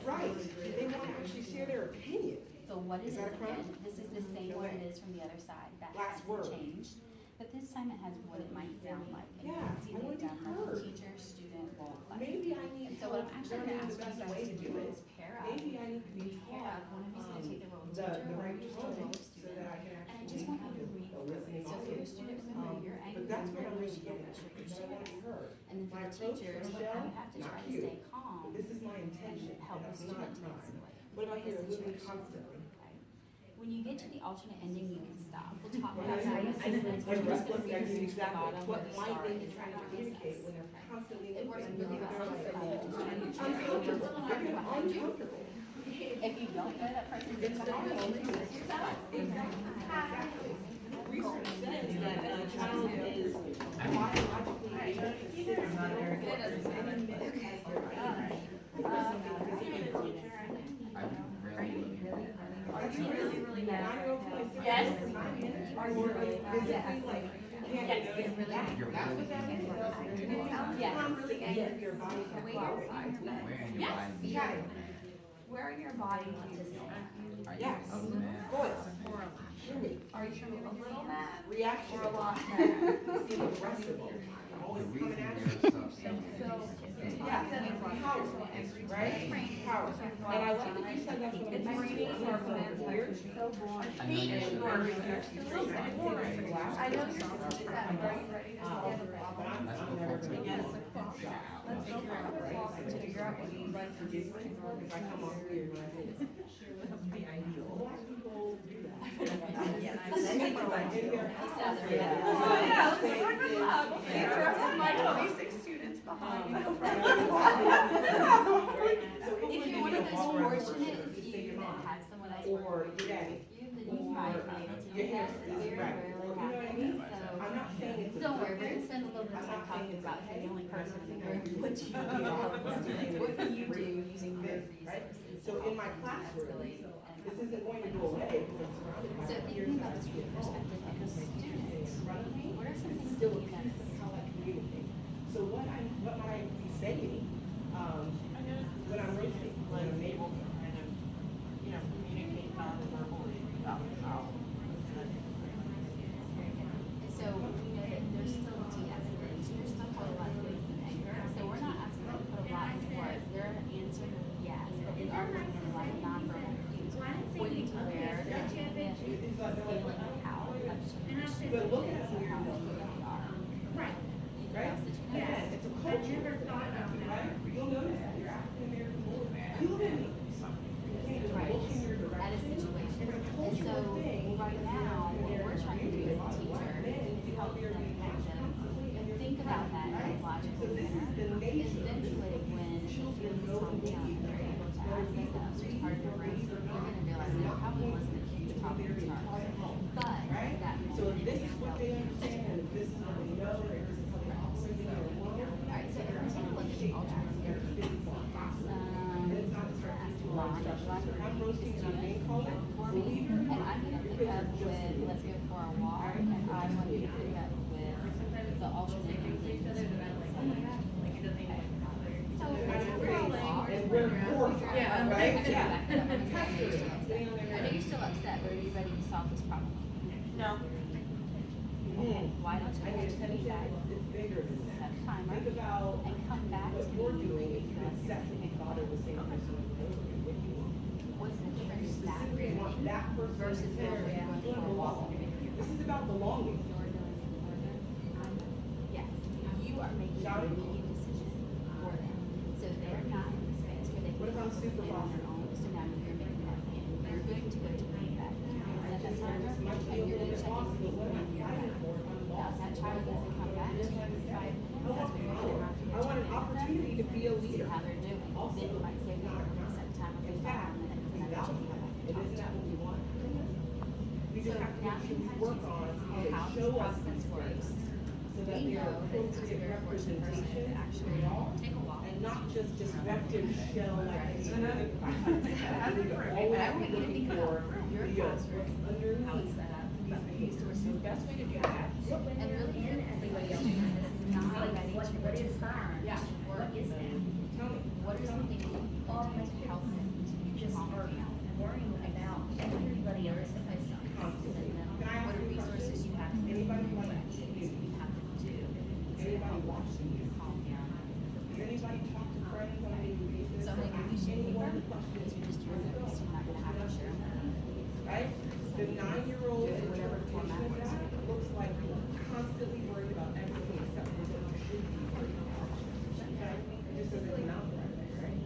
Right, they want to actually share their opinion. the what it Is is that a again. crime? This is the same No what way. it is from the other side. That Last hasn't word. changed. But this time it has what it might sound like. And you Yeah, can see I that wanna be down like heard. teacher, student, role play. Maybe I need And so what I'm help actually gonna learning ask the you best guys way to to do do it. is pair up. Maybe I need to be Pair up. One of you's gonna take the role of the teacher, one of right you's gonna take the role of so student. that I can And I actually just want you to have read a through listening it. So for your audience. student, remember you're angry, But that's what you're I'm really emotional, getting that's at, your because I want to be heard. And then for My the approach, teachers, Michelle, you have to not try to you. stay calm. This is my intention, and help and the it's student not to mine. escalate. What about The here, living situation. constantly? Right. When you get to the alternate ending, you can stop. We'll talk When about that. When restless legs Exactly. exactly what might they be trying to communicate when they're constantly It works moving. really well. They're It's like, like just trying to uncomfortable. They're getting uncomfortable. If you don't know that person, It's normal. Exactly. Research says that a child is biologically able to sit still for as many minutes as their body. I'm rarely looking at it. That's really, really bad. Yes. Are you physically like, can't really. You're really Yes. I'm really angry if your body's The way cloud you're size. where in your Yes, body do you yeah. feel Where in your body do you feel that? Are you Yes. a little mad? Voice. Really. Are you a little mad? Reaction. Or a lot mad? You seem aggressive. The Always reason coming at you're you. so sensitive is Yeah, powerful, right? Powerful. And I like that you said that's what it's raining for here. I know you're Being sure. is actually really nice. I know some people do that, but are you ready to stand up? That's before it's Let's Let's go for a walk to figure out what you like to do. If I come off weird, when I say this, would be ideal. Black people do that. Yes. He said that. Yeah. Oh, yeah, let's look it up. Yeah. The rest of my 26 students behind me. So If you're one of those fortunate few that have someone else or work for your daddy, you, then you might be able to do your that. hair, It very right? rarely You know what I happens, mean? so. I'm not saying it's a Don't worry, good we're gonna thing. spend a little bit of time talking about who the only person in the room, what you do, what you do using your resources. So in my classroom, Escalate and- this isn't going to go away because I'm surrounded by So thinking about this from the perspective of the students, what are some things still a that you piece notice? of how I communicate. So what might I be saying, when I'm roasting, when I'm able to kind of, communicate non-verbally about how. And so we know that there's still de-escalation, there's still quite a lot of things in anger, so we're not asking them to put a lot into words, they're answering yes, but we are bringing in a lot of non-verbal cues, pointing to where they're feeling how, like just But look at how where angry they are. Right. Anything Right? else that you Again, notice? it's a culture, right? You'll notice that you're African American boy. You look at me. You can't just Right, look in your at a direction. situation. It's a And so, cultural thing. right now, what we're trying to do as a teacher is help them and think about that in a logical So this is manner. the nature. Eventually, when the students calm down and they're able to access that upstairs part of their brain, they're gonna realize that it probably wasn't a huge problem to start with. But Right? that So if this is what they moment, understand, and if this is what they know, and this is how they operate in their world, alright, so if we take a look at the alternative, and it's not instructions, Ron, instructions. I'm roasting and I'm being called out. for me, and I'm gonna pick up with let's go for a walk, and I want you to pick up with the alternative. So And we're horrified, yeah, right? I'm gonna Yeah. back that up. I'm sorry, you're still upset. I know you're still upset, but are you ready to solve this problem? No. Why don't you I go need to attention, feedback, it's bigger than set that. a timer, Think about and come back to what me you're when doing you if you feel like incessantly thought it was the same person over and over again. What do you want? what's the You difference that specifically want that person versus there where we're going for a walk? This is about belonging. Yes, you are making a key decision for them. So they're not in the space where they can What if I'm super sit on their own. So now you're making that plan. You're going to go to feedback. Set that timer, and you're going to check in with them when you're back. Now, if that child doesn't come back to you, that's when you're going to have to I want an opportunity to be a see leader. how they're doing. Then you might say, well, we're going to set a timer for 5 minutes, and then we'll check in back And isn't that what we want? We So just have to now make you sure we have work to on see how how this they show us process works. so that We they are know that it's a appropriate very fortunate person representation to actually take a walk. and not just disruptive shell like And I want you to think about your classroom, how it's set up, these resources, best way to do that. And really think everybody else doing this is not ready to return. What is that? Tell me. What are some things that you can do to help them to calm down? Worrying about everybody else if I stop. What are resources you have? Anybody What like are things you have to do to Anybody help watching them you? calm down? Does anybody talk to friends on a daily basis? So I'm gonna give you share Anyone paper, questions? because you're just your notes, you're not gonna have to share them. Right? The 9-year-old interpretation of that looks like you're constantly worried about everything except for what you should be worried about. Okay? It just doesn't come out right, right?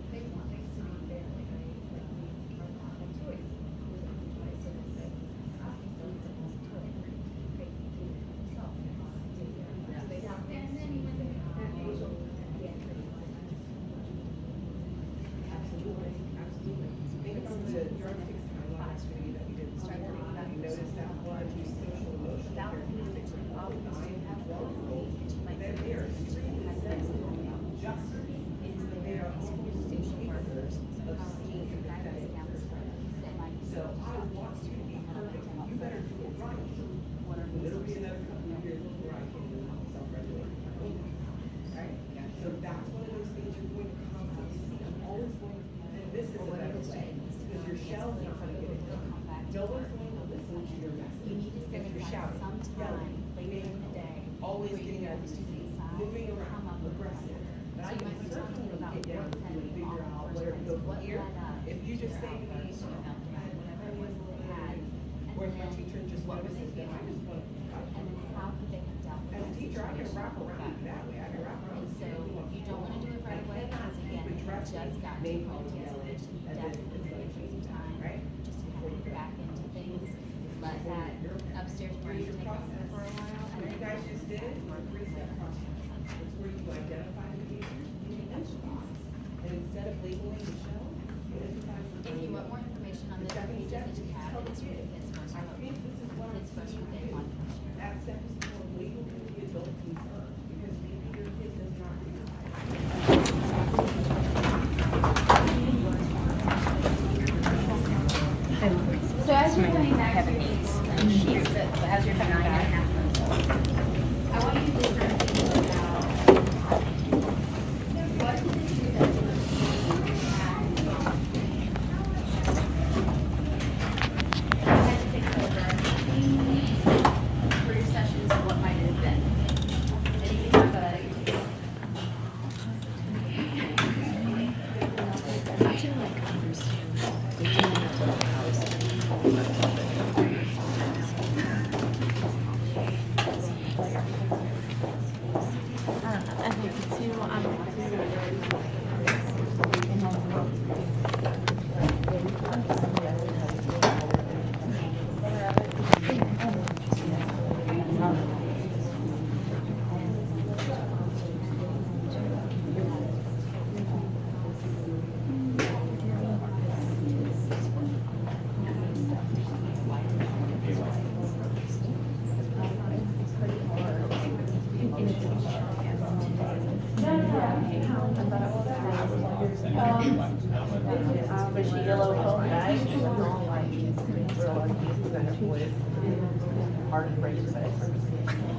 Absolutely, absolutely. Think about the yardsticks timeline study that we did this morning. You noticed that one, social emotional characteristics are all the time. the student side, moving come around, up with aggressive. But I So you might can be talking certainly about get down what to set and you figure off out first where to place, go from what here. led up If you just say to me, first, or meltdown, whatever it was that they had, and where's my then teacher, and just what were notices, they then I feeling, just go, and then how could they have dealt with as a that teacher, I can situation wrap around better. it that way. I can wrap around And the so you don't want to do it right away, because again, you just got to hold it, so you definitely need to take some time, just to kind of get back into things, let that upstairs brain take over for a while, and What you then guys just did is a three-step process. It's where you identify the behavior, you identify. And instead of labeling the show, you identify. if you want more information on this, pages that you have, it's where the kids first I vote. think this is what I'm Kids first seeing from day here. one. That step is called labeling the adult concern, because maybe your kid does not realize. So as you're coming back to these sheets, as you're coming back, I want you to just start thinking about what is it that you had to think over for your sessions and what might it have been. Anything like that?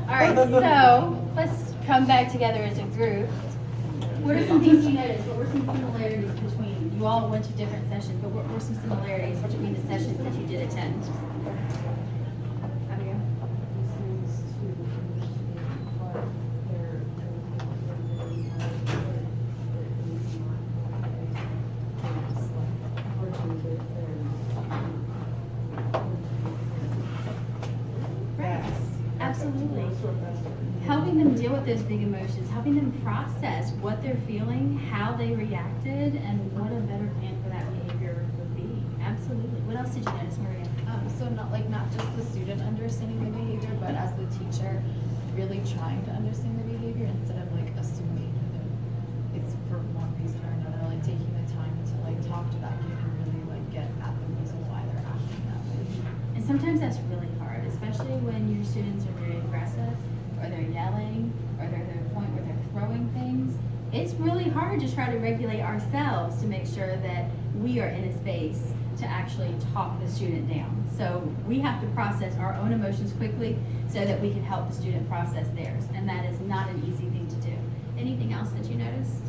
All right, so let's come back together as a group. What are some things you noticed? What were some similarities between, you all went to different sessions, but what were some similarities between the sessions that you did attend? Abigail? Right, absolutely. Helping them deal with those big emotions, helping them process what they're feeling, how they reacted, and what a better plan for that behavior would be. Absolutely. What else did you notice, Maria? So not just the student understanding the behavior, but as the teacher, really trying to understand the behavior instead of like assuming that it's for one reason or another, like taking the time to like talk to that kid and really like get at the reason why they're acting that way. And sometimes that's really hard, especially when your students are very aggressive, or they're yelling, or they're at a point where they're throwing things. It's really hard to try to regulate ourselves to make sure that we are in a space to actually talk the student down. So we have to process our own emotions quickly so that we can help the student process theirs. And that is not an easy thing to do. Anything else that you noticed?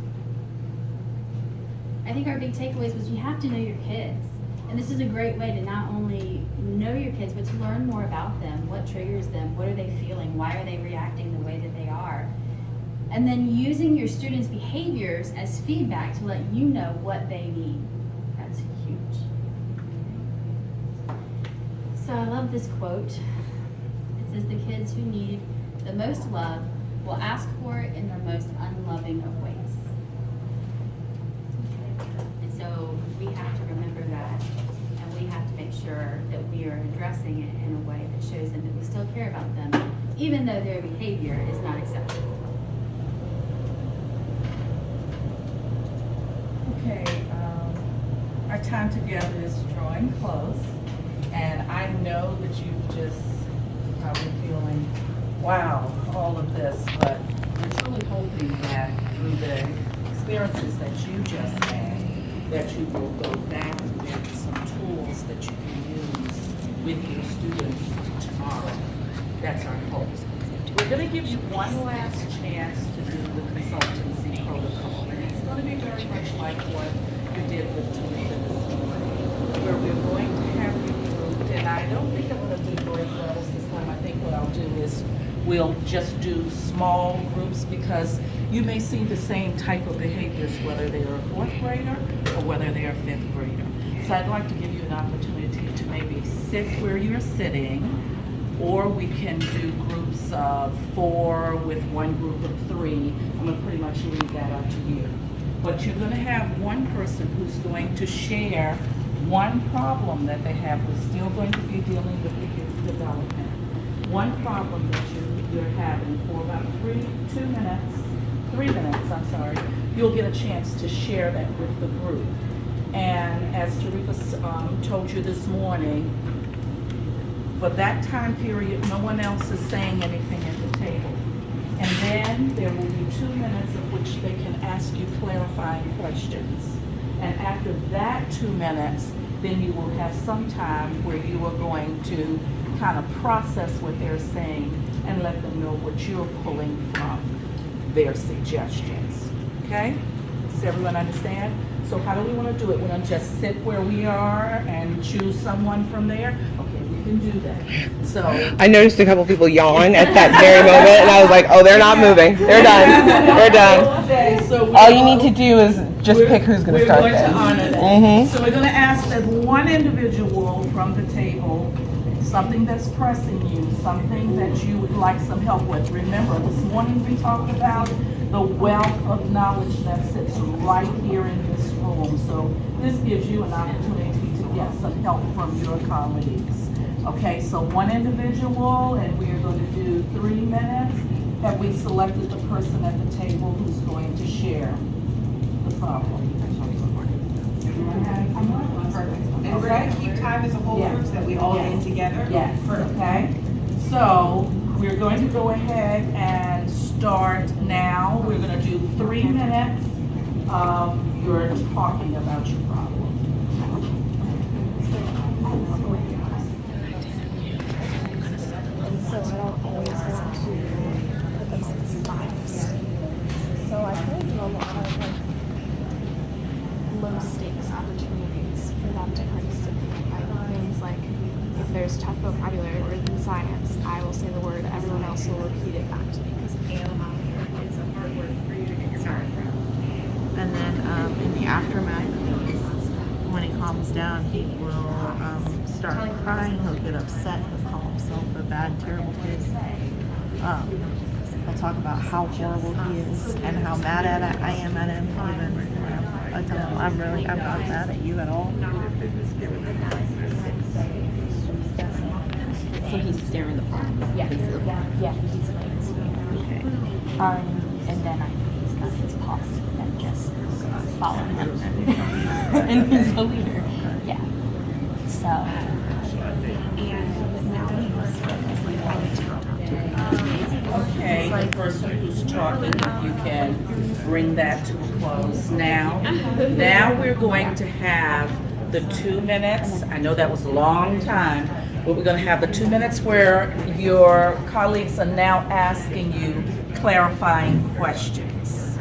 I think our big takeaways was you have to know your kids. And this is a great way to not only know your kids, but to learn more about them. What triggers them? What are they feeling? Why are they reacting the way that they are? And then using your students' behaviors as feedback to let you know what they need. That's huge. So I love this quote. It says, the kids who need the most love will ask for it in the most unloving of ways. And so we have to remember that, and we have to make sure that we are addressing it in a way that shows them that we still care about them, even though their behavior is not acceptable. Okay, our time together is drawing close, and I know that you've just probably feeling, wow, all of this, but we're truly hoping that through the experiences that you just had, that you will go back with some tools that you can use with your students tomorrow. That's our hope. We're going to give you one last chance to do the consultancy protocol, and it's going to be very much like what you did with Talita this morning, where we're going to have you grouped, and I don't think I'm going to do grade levels this time. I think what I'll do is we'll just do small groups because you may see the same type of behaviors whether they are a fourth grader or whether they are a fifth grader. So I'd like to give you an opportunity to maybe sit where you're sitting, or we can do groups of 4 with one group of 3. I'm going to pretty much leave that up to you. But you're going to have one person who's going to share one problem that they have. We're still going to be dealing with the youth development. One problem that you're having for about 3 minutes, I'm sorry, you'll get a chance to share that with the group. And as Tarika told you this morning, for that time period, no one else is saying anything at the table. And then there will be 2 minutes of which they can ask you clarifying questions. And after that 2 minutes, then you will have some time where you are going to kind of process what they're saying and let them know what you're pulling from their suggestions. Okay? Does everyone understand? So how do we want to do it? We're going to just sit where we are and choose someone from there? Okay, we can do that. So I noticed a couple people yawn at that very moment, and I was like, oh, they're not moving. They're done. They're done. Okay, so All you need to do is just pick who's going to start We're going this. to honor that. Mhm. So we're going to ask that one individual from the table, something that's pressing you, something that you would like some help with. Remember, this morning we talked about the wealth of knowledge that sits right here in this room. So this gives you an opportunity to get some help from your colleagues. Okay, so one individual, and we are going to do 3 minutes. Have we selected the person at the table who's going to share the problem? And we're gonna keep time as a whole group so that we all get together? Yes, okay. So we're going to go ahead and start now. We're gonna do 3 minutes of your talking about your problem. So I don't always want to put them in spots. So I put in a lot of like low stakes opportunities for them to participate. Like things like if there's tough vocabulary words in science, I will say the word, everyone else will repeat it back to me because animalia is a hard word for you to get your mind around. And then in the aftermath of this, when he calms down, he will start crying. He'll get upset. He'll call himself a bad, terrible kid. He'll talk about how horrible he is and how mad at I am at him. Even I tell him I'm not mad at you at all. So he's staring the problem. Yeah. Basically. Yeah, he's like, Okay. and then he's got his boss that just follow him and he's the leader. Yeah. So Okay, the person who's talking, if you can bring that to a close now. Now we're going to have the 2 minutes. I know that was a long time, but we're going to have the 2 minutes where your colleagues are now asking you clarifying questions.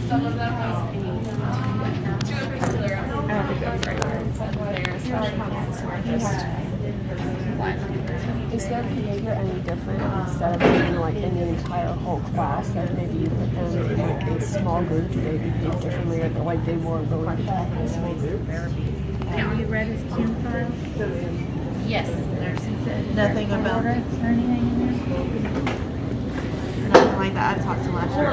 Some of them have, two in particular, there's comments where Is their behavior any different instead of being like in the entire whole class? Like maybe you put them in like a small group, they behave differently, or like they were really in a small group. Have you read his cue card? yes. Nothing about it or anything in there? Nothing like that. I've talked to last year. I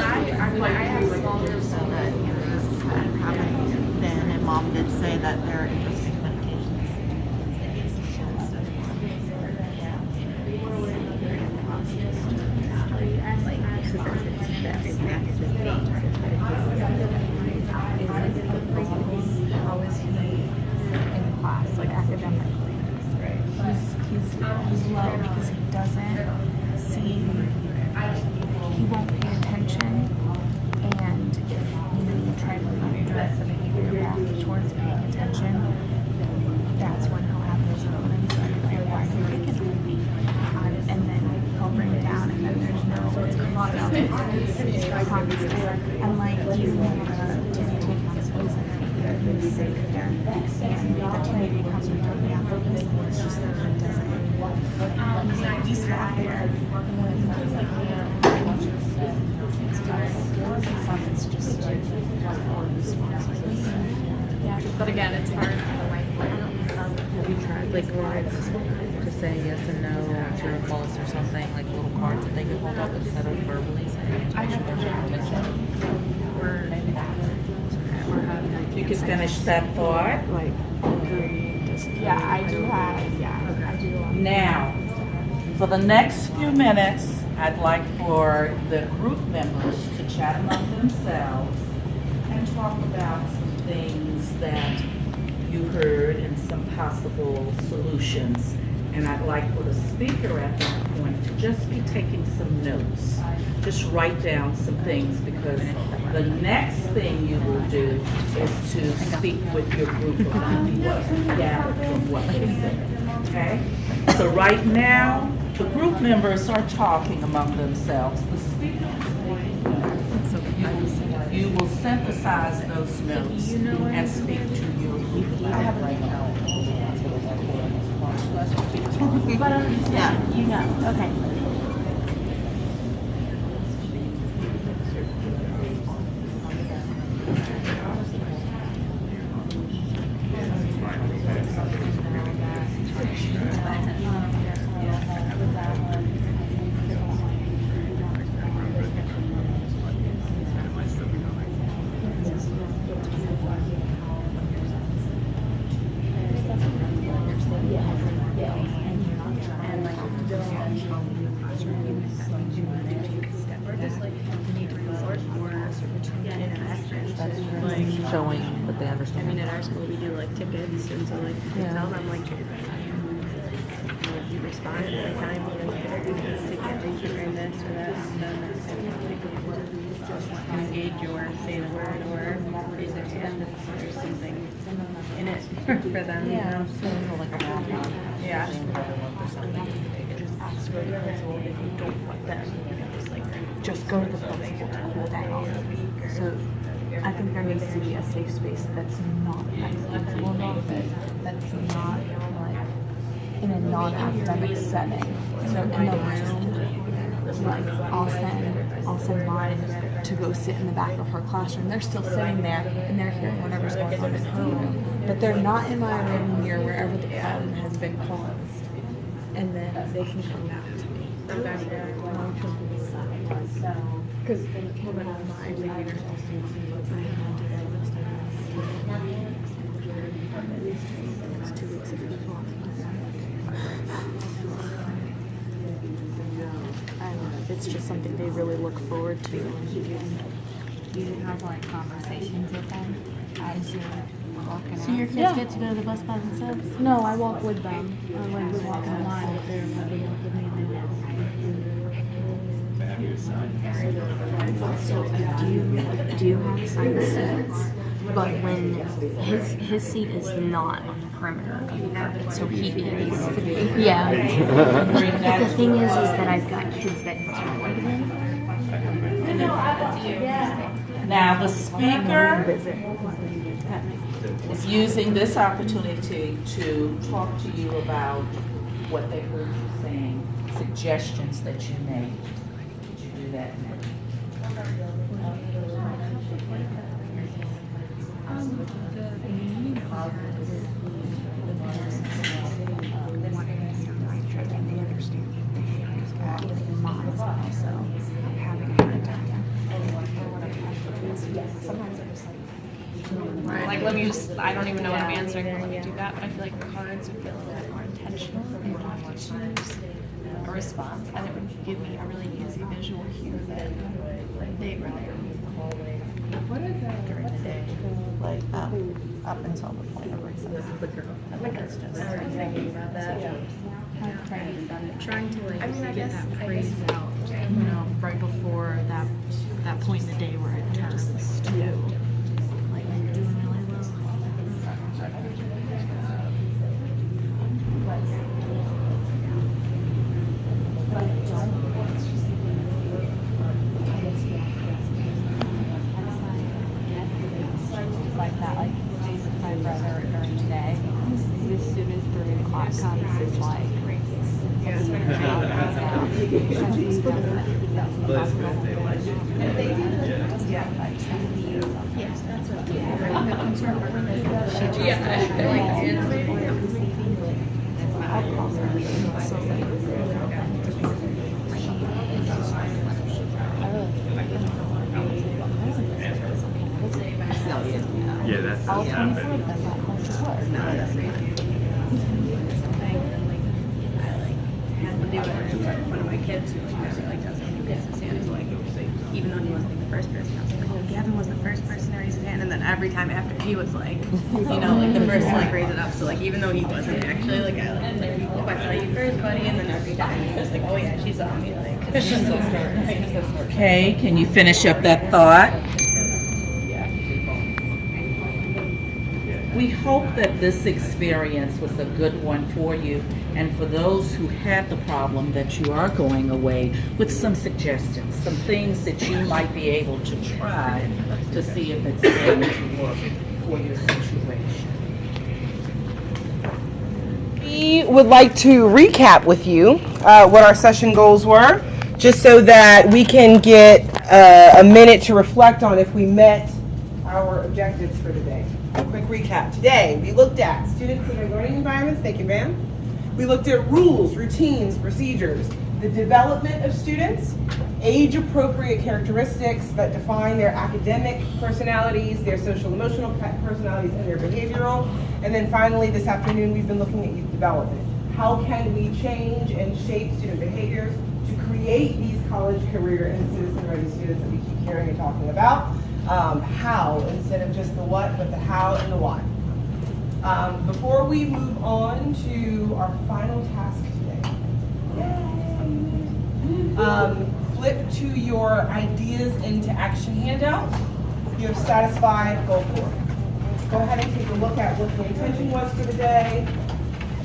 have small groups So that, you know, this is kind of happening then, and mom did say that they're interested in medications. how is he in class, like academically? He's low because he doesn't see, he won't pay attention, and if you try to redirect the behavior back towards paying attention, that's when he'll have those moments of like, why are you picking on me? And then he'll bring it down, and then there's no, it's constant. It's constant. And like, did you take on his poison? He's sitting there next to and the community counselor told me after this, and it's just that he doesn't. He's not there. And when it comes like it's stuff, it's just like more responsibility. Yeah, but again, it's hard for the white boy. Have you tried like cards to say yes and no, or true or false or something, like little cards that they could hold up instead of verbally saying to I make sure have they're paying attention? You could finish that thought. Yeah, I do have, I do. Now, for the next few minutes, I'd like for the group members to chat among themselves and talk about some things that you heard and some possible solutions. And I'd like for the speaker at that point to just be taking some notes. Just write down some things, because the next thing you will do is to speak with your group about what you gathered from what they said. Okay? So right now, the group members are talking among themselves. The speaker is taking notes. You will synthesize those notes and speak to your group about it right now. But yeah, you know, okay. Showing that they understand. I mean, at our school, we do like tickets, and so like, you tell them like, if you respond every time, you know, you get a ticket, you can earn this or that, and then engage or say the word or raise their hand if there's something in it for them, you know. So like a wall. Yeah. Just ask the principal if you don't want them. Just go to the principal to cool down. So I think there needs to be a safe space that's not accidental nonprofit, that's not like in a non-academic setting. So in the room, like I'll send mine to go sit in the back of her classroom. They're still sitting there and they're hearing whatever's going on in her room, but they're not in my room here wherever the problem has been caused. And then they can come back to me. Because one of my leaders it's 2 weeks of people. And it's just something they really look forward to. You have like conversations with them as you're walking So your kids get to go to the bus by themselves? No, I walk with them. I like we walk in line with their walk with me. Do you have assigned seats? But when his seat is not on the perimeter of the carpet, so he is. Yeah. But the thing is that I've got kids that join him. Now, the speaker is using this opportunity to talk to you about what they heard you saying, suggestions that you made. Could you do that now? Like, let me just, I don't even know what I'm answering, but let me do that. But I feel like cards would be a little bit more intentional and not just a response. And it would give me a really easy visual cue that they were there during the day. Like up until the point of recess. That's just thinking about that. Trying to like get that praise out, you know, right before that point in the day where it turns to like you're doing really well. Like that, like my brother during the day. outcomes is like Yeah, that's all 24 of happened. them not going to work. One of my kids who like does it, he raises his hand, is like, even though he wasn't like the first person, I was like, oh, Gavin was the first person to raise his hand, and then every time after he was like, you know, like the first to like raise it up, so like even though he wasn't actually like, I like, oh, I saw you first, buddy, and then every time he was like, oh yeah, she saw me, like, it's just so smart. Okay, can you finish up that thought? We hope that this experience was a good one for you, and for those who had the problem, that you are going away with some suggestions, some things that you might be able to try to see if it's going to work for your situation. We would like to recap with you what our session goals were, just so that we can get a minute to reflect on if we met our objectives for today. A quick recap. Today, we looked at student-centered learning environments. Thank you, ma'am. We looked at rules, routines, procedures, the development of students, age-appropriate characteristics that define their academic personalities, their social-emotional personalities, and their behavioral. And then finally, this afternoon, we've been looking at youth development. How can we change and shape student behaviors to create these college, career, and citizen-ready students that we keep hearing and talking about? How, instead of just the what, but the how and the why. Before we move on to our final task today, flip to your ideas into action handout. You have satisfied goal 4. Go ahead and take a look at what the intention was for the day.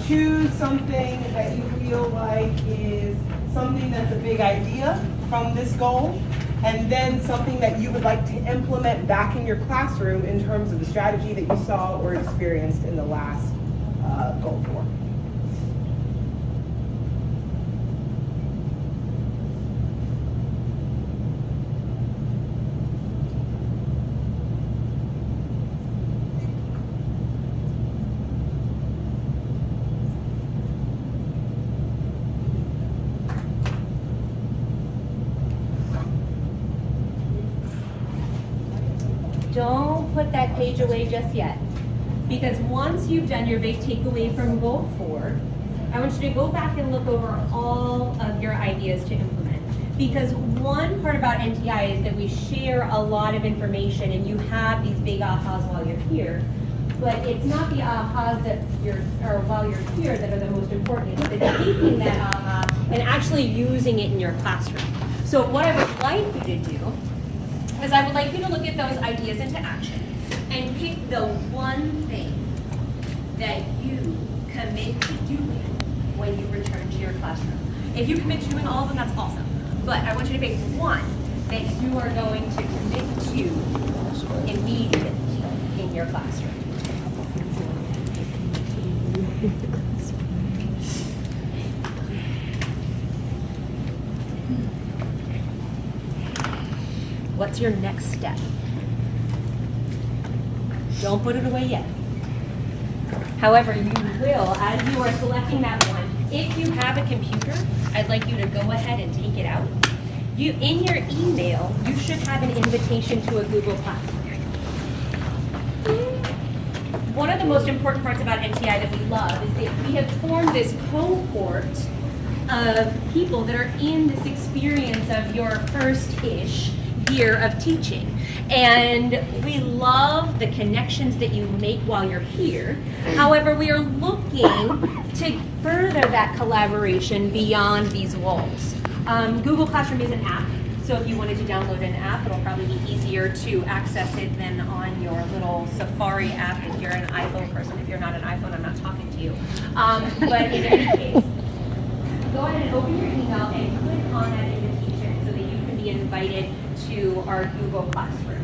Choose something that you feel like is something that's a big idea from this goal, and then something that you would like to implement back in your classroom in terms of the strategy that you saw or experienced in the last goal 4. Don't put that page away just yet. Because once you've done your big takeaway from goal 4, I want you to go back and look over all of your ideas to implement. Because one part about NTI is that we share a lot of information and you have these big ahas while you're here. But it's not the ahas that while you're here that are the most important. It's the taking that aha and actually using it in your classroom. So what I would like you to do is I would like you to look at those ideas into action and pick the one thing that you commit to doing when you return to your classroom. If you commit to doing all of them, that's awesome. But I want you to pick one that you are going to commit to immediately in your classroom. What's your next step? Don't put it away yet. However, you will, as you are selecting that one, if you have a computer, I'd like you to go ahead and take it out. In your email, you should have an invitation to a Google Classroom. One of the most important parts about NTI that we love is that we have formed this cohort of people that are in this experience of your first-ish year of teaching. And we love the connections that you make while you're here. However, we are looking to further that collaboration beyond these walls. Google Classroom is an app, so if you wanted to download an app, it'll probably be easier to access it than on your little Safari app if you're an iPhone person. If you're not an iPhone, I'm not talking to you. But in any case, go ahead and open your email and click on that invitation so that you can be invited to our Google Classroom.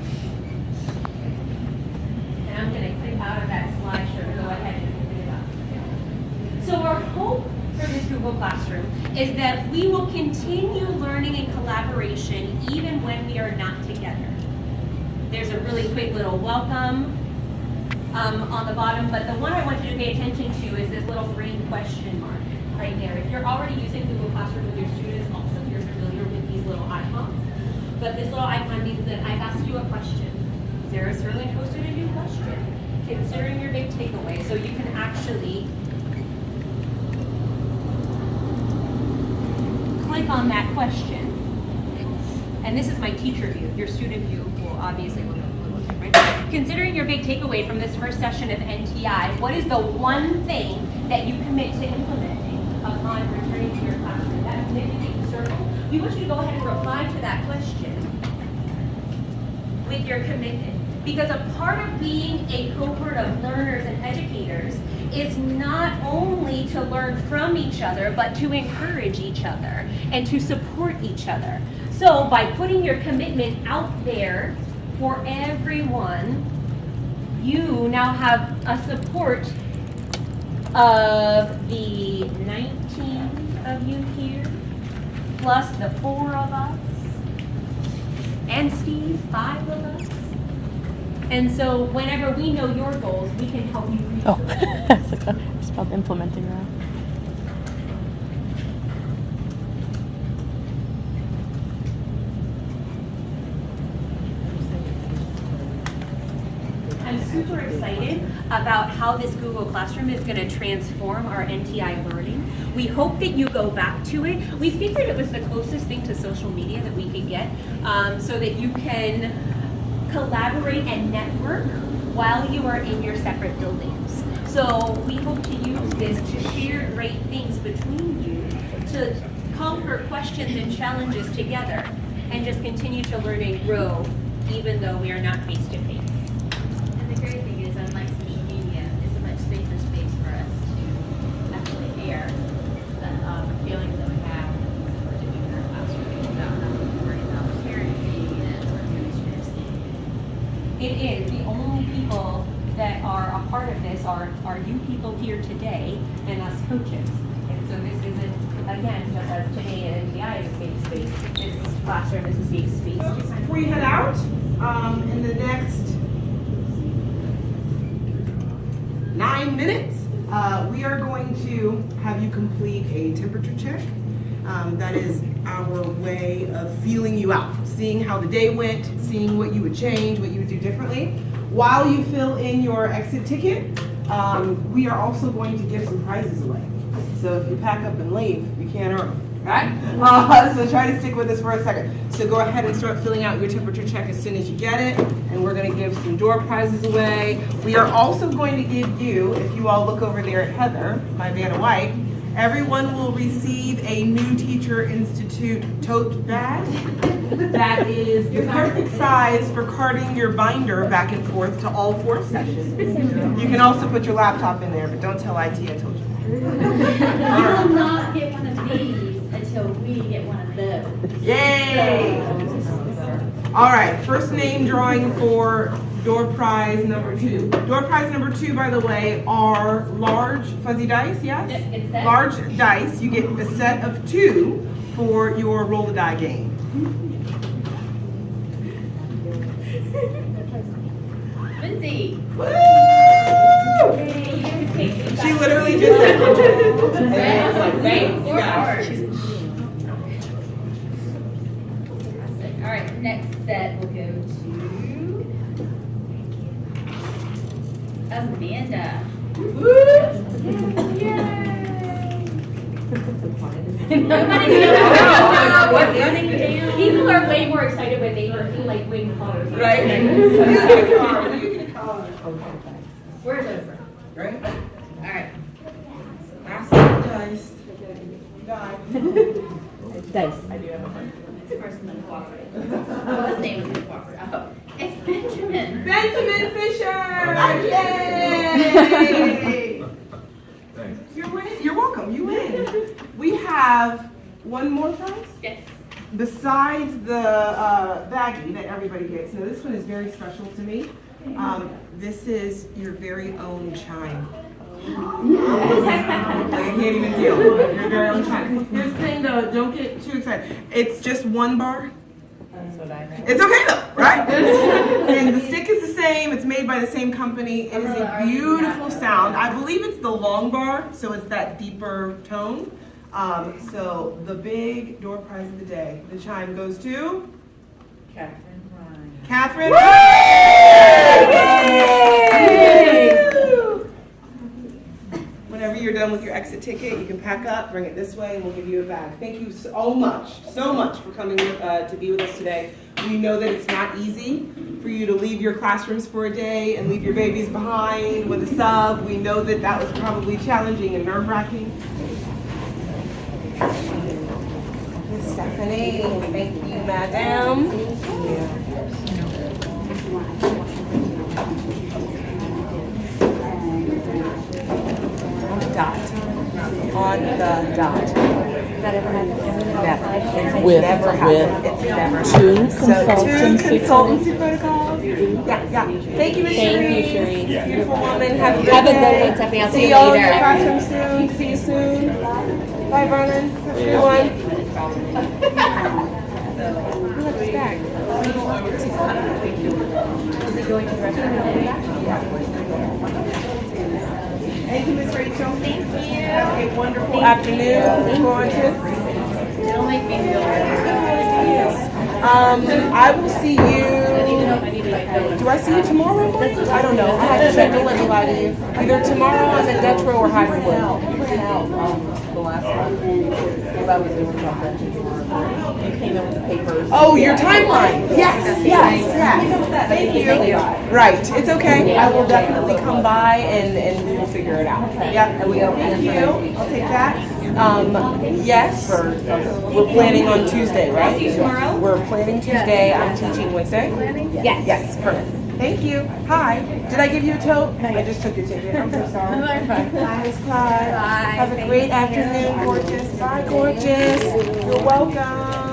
And I'm going to click out of that slideshow to go ahead and open it up. So our hope for this Google Classroom is that we will continue learning in collaboration even when we are not together. There's a really quick little welcome on the bottom, but the one I want you to pay attention to is this little green question mark right there. If you're already using Google Classroom with your students, also you're familiar with these little icons. But this little icon means that I've asked you a question. Sarah Sterling posted a new question, considering your big takeaway. So you can actually click on that question. And this is my teacher view. Your student view will obviously look a little different. Considering your big takeaway from this first session of NTI, what is the one thing that you commit to implementing upon returning to your classroom? That commitment that you circle, we want you to go ahead and reply to that question with your commitment. Because a part of being a cohort of learners and educators is not only to learn from each other, but to encourage each other and to support each other. So by putting your commitment out there for everyone, you now have a support of the 19 of you here, plus the 4 of us, and Steve, 5 of us. And so whenever we know your goals, we can help you reach those goals. It's about implementing that. I'm super excited about how this Google Classroom is going to transform our NTI learning. We hope that you go back to it. We figured it was the closest thing to social media that we could get, so that you can collaborate and network while you are in your separate buildings. So we hope to use this to share great things between you, to conquer questions and challenges together, and just continue to learn and grow even though we are not face to face. And the great thing is, unlike social media, it's a much safer space for us to actually air the feelings that we have when we're doing in our classroom without having to worry about parents seeing it or administrators seeing it. It is. The only people that are a part of this are you people here today and us coaches. And so this isn't, again, just as today at NTI is a safe space. This classroom is a safe space. Before you head out, in the next 9 minutes, we are going to have you complete a temperature check. That is our way of feeling you out, seeing how the day went, seeing what you would change, what you would do differently. While you fill in your exit ticket, we are also going to give some prizes away. So if you pack up and leave, you can't earn them, right? So try to stick with us for a second. So go ahead and start filling out your temperature check as soon as you get it, and we're going to give some door prizes away. We are also going to give you, if you all look over there at Heather, my Vanna White, everyone will receive a New Teacher Institute tote bag that is the perfect size for carting your binder back and forth to all 4 sessions. You can also put your laptop in there, but don't tell IT I told you. You will not get one of these until we get one of those. Yay! All right, first name drawing for door prize number 2. Door prize number 2, by the way, are large fuzzy dice, yes? It's that. Large dice. You get a set of 2 for your roll the die game. Lindsay. Woo! She literally just said, Or hard. All right, next set will go to Amanda. People are way more excited when they feel like win colors. right? You get a card. You get a card. Where's Oprah? Right? All right. Last dice. Die. Dice. It's the person that walks right. Oh, his name is going to walk right. Oh, it's Benjamin. Benjamin Fisher! Yay! You're welcome. You win. We have one more prize. Yes. Besides the baggie that everybody gets. Now this one is very special to me. This is your very own chime. Yes. can't even deal with it. You're very on time. Here's the thing though, don't get too excited. It's just one bar. It's okay though, right? And the stick is the same. It's made by the same company. It is a beautiful sound. I believe it's the long bar, so it's that deeper tone. So the big door prize of the day. The chime goes to Catherine Ryan. Catherine. Whenever you're done with your exit ticket, you can pack up, bring it this way, and we'll give you a bag. Thank you so much for coming to be with us today. We know that it's not easy for you to leave your classrooms for a day and leave your babies behind with a sub. We know that that was probably challenging and nerve-wracking. Miss Stephanie, thank you, madam. On the dot. Never. It's never Two consultancy protocols. Yeah. Thank you, Ms. Cherise. Beautiful woman. Have a good day. Have a good one, Stephanie. I'll see See you y'all in later. your classroom soon. See you soon. Bye, Vernon. Have a good one. Look, it's back. Is he going to restaurant? Thank you, Ms. Rachel. Thank you. Have a wonderful afternoon. Gorgeous. Don't make me feel bad. I will see you. Do I see you tomorrow? I don't know. I have to check. Don't let me lie to you. Either tomorrow I'm at Detro or Highwood. The last one, because I was doing something. You came in with the papers. Oh, your timeline. Yes. Thank you. Right. It's okay. I will definitely come by and we will figure it out. Yeah. And we go Thank you. I'll take that. Yes. We're planning on Tuesday, right? See you tomorrow? We're planning Tuesday. I'm teaching Wednesday. Yes. Yes. Perfect. Thank you. Hi. Did I give you a tote? I just took your ticket. I'm so sorry. Bye, Miss Clyde. Have a great afternoon, gorgeous. Bye, gorgeous. You're welcome.